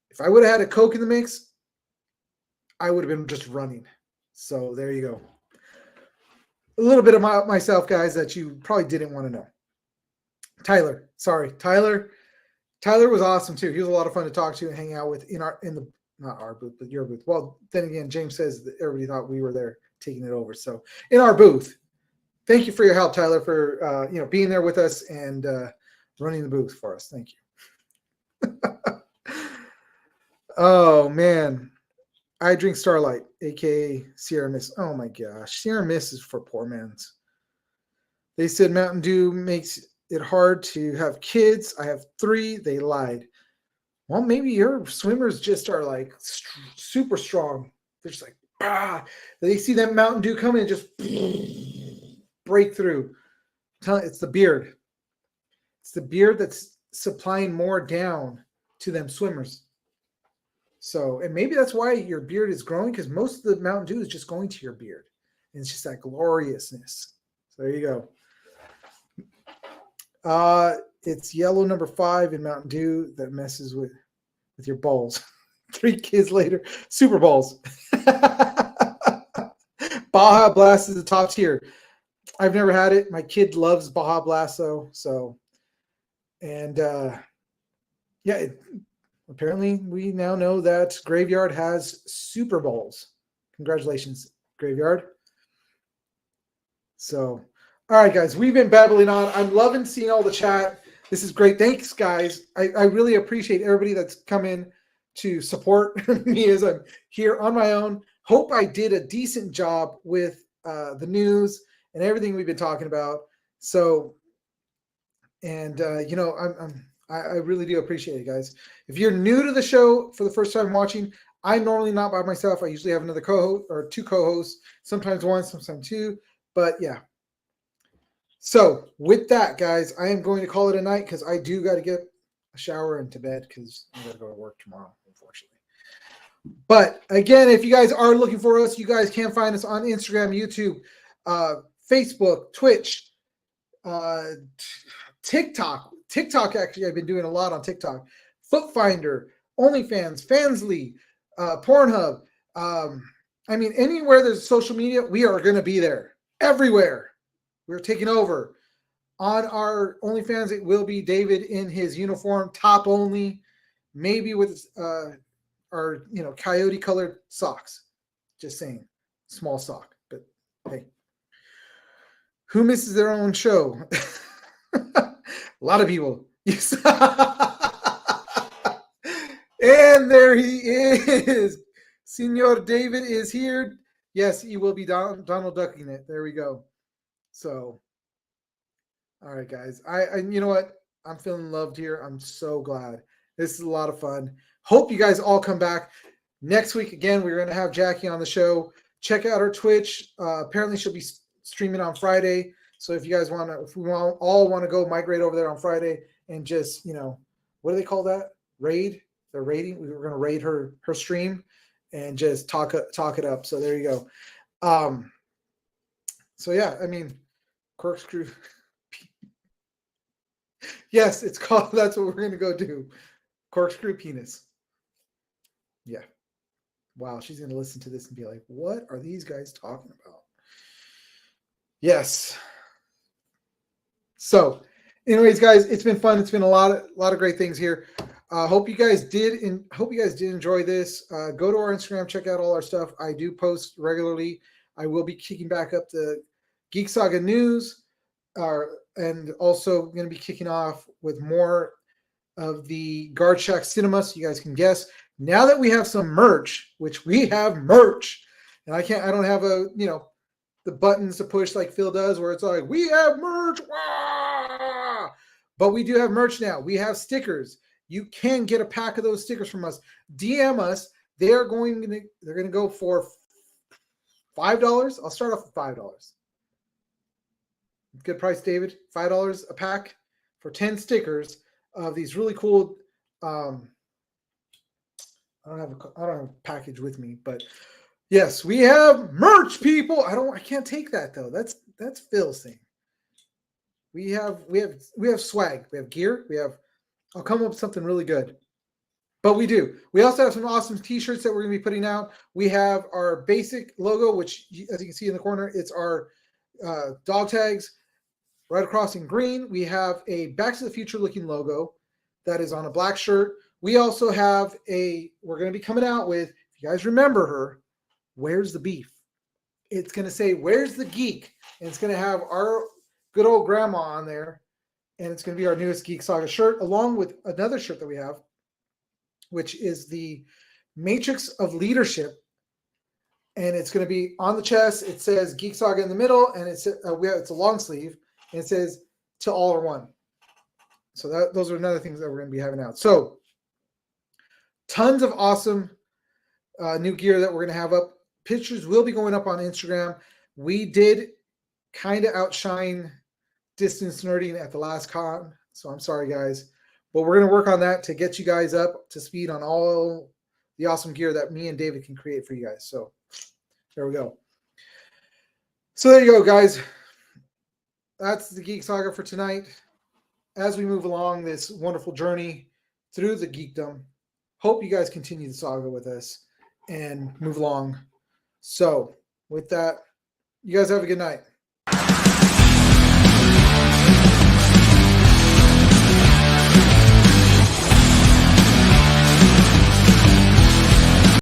If I would have had a Coke in the mix, I would have been just running. So there you go. A little bit of myself, guys, that you probably didn't want to know. Tyler, sorry. Tyler was awesome too. He was a lot of fun to talk to and hang out with not our booth, but your booth. Well, then again, James says that everybody thought we were there taking it over. So in our booth, thank you for your help, Tyler, for being there with us and running the booth for us. Thank you. Oh man. I drink Starlight, aka Sierra Mist. Oh my gosh. Sierra Mist is for poor mans. They said Mountain Dew makes it hard to have kids. I have 3. They lied. Well, maybe your swimmers just are like super strong. They're just like, they see that Mountain Dew coming and just break through. It's the beard. It's the beard that's supplying more down to them swimmers. So, and maybe that's why your beard is growing, because most of the Mountain Dew is just going to your beard. And it's just that gloriousness. So there you go. It's yellow number 5 in Mountain Dew that messes with your balls. 3 kids later, Super Balls. Baja Blast is the top tier. I've never had it. My kid loves Baja Blast though. So, and apparently we now know that Graveyard has Super Bowls. Congratulations, Graveyard. So, all right, guys, we've been babbling on. I'm loving seeing all the chat. This is great. Thanks, guys. I really appreciate everybody that's come in to support me as I'm here on my own. Hope I did a decent job with the news and everything we've been talking about. So, and I really do appreciate it, guys. If you're new to the show for the first time watching, I'm normally not by myself. I usually have another co-host or 2 co-hosts, sometimes 1, sometimes 2. But yeah. So with that, guys, I am going to call it a night because I do got to get a shower and to bed because I got to go to work tomorrow, unfortunately. But again, if you guys are looking for us, you guys can find us on Instagram, YouTube, Facebook, Twitch, TikTok. TikTok, actually, I've been doing a lot on TikTok. Footfinder, OnlyFans, Fansly, Pornhub. Anywhere there's social media, we are going to be there. Everywhere. We're taking over. On our OnlyFans, it will be David in his uniform, top only, maybe with our coyote colored socks. Just saying. Small sock. But hey. Who misses their own show? A lot of people. Yes. And there he is. Senor David is here. Yes, he will be Donald Ducking it. There we go. So, all right, guys. I you know what? I'm feeling loved here. I'm so glad. This is a lot of fun. Hope you guys all come back. Next week, again, we're going to have Jackie on the show. Check out her Twitch. Apparently, she'll be streaming on Friday. So if you guys want to, if we all want to go migrate over there on Friday and just, what do they call that? Raid? They're raiding. We were going to raid her stream and just talk it up. So there you go. So yeah, I mean, corkscrew. Yes, it's called. That's what we're going to go do. Corkscrew penis. Yeah. Wow, she's going to listen to this and be like, what are these guys talking about? Yes. So, anyways, guys, it's been fun. It's been a lot of great things here. Hope you guys did enjoy this. Go to our Instagram, check out all our stuff. I do post regularly. I will be kicking back up the Geek Saga news, and also going to be kicking off with more of the Guard Shack Cinema, so you guys can guess. Now that we have some merch, which we have merch, and I don't have the buttons to push like Phil does, where it's like, we have merch, wah! But we do have merch now. We have stickers. You can get a pack of those stickers from us. DM us. They're going to go for $5. I'll start off with $5. Good price, David. $5 a pack for 10 stickers of these really cool. I don't have a package with me, but yes, we have merch, people. I can't take that though. That's Phil's thing. We have swag. We have gear. I'll come up with something really good. But we do. We also have some awesome t-shirts that we're going to be putting out. We have our basic logo, which, as you can see in the corner, it's our dog tags right across in green. We have a Back to the Future looking logo that is on a black shirt. We also have we're going to be coming out with, if you guys remember her, Where's the Beef? It's going to say, Where's the Geek? And it's going to have our good old grandma on there. And it's going to be our newest Geek Saga shirt, along with another shirt that we have, which is the Matrix of Leadership. And it's going to be on the chest. It says Geek Saga in the middle, and it's a long sleeve, and it says To All Are One. So those are another things that we're going to be having out. So tons of awesome new gear that we're going to have up. Pictures will be going up on Instagram. We did kind of outshine Distance Nerding at the last con, so I'm sorry, guys. But we're going to work on that to get you guys up to speed on all the awesome gear that me and David can create for you guys. So there we go. So there you go, guys. That's the Geek Saga for tonight. As we move along this wonderful journey through the geekdom, hope you guys continue the saga with us and move along. So with that, you guys have a good night.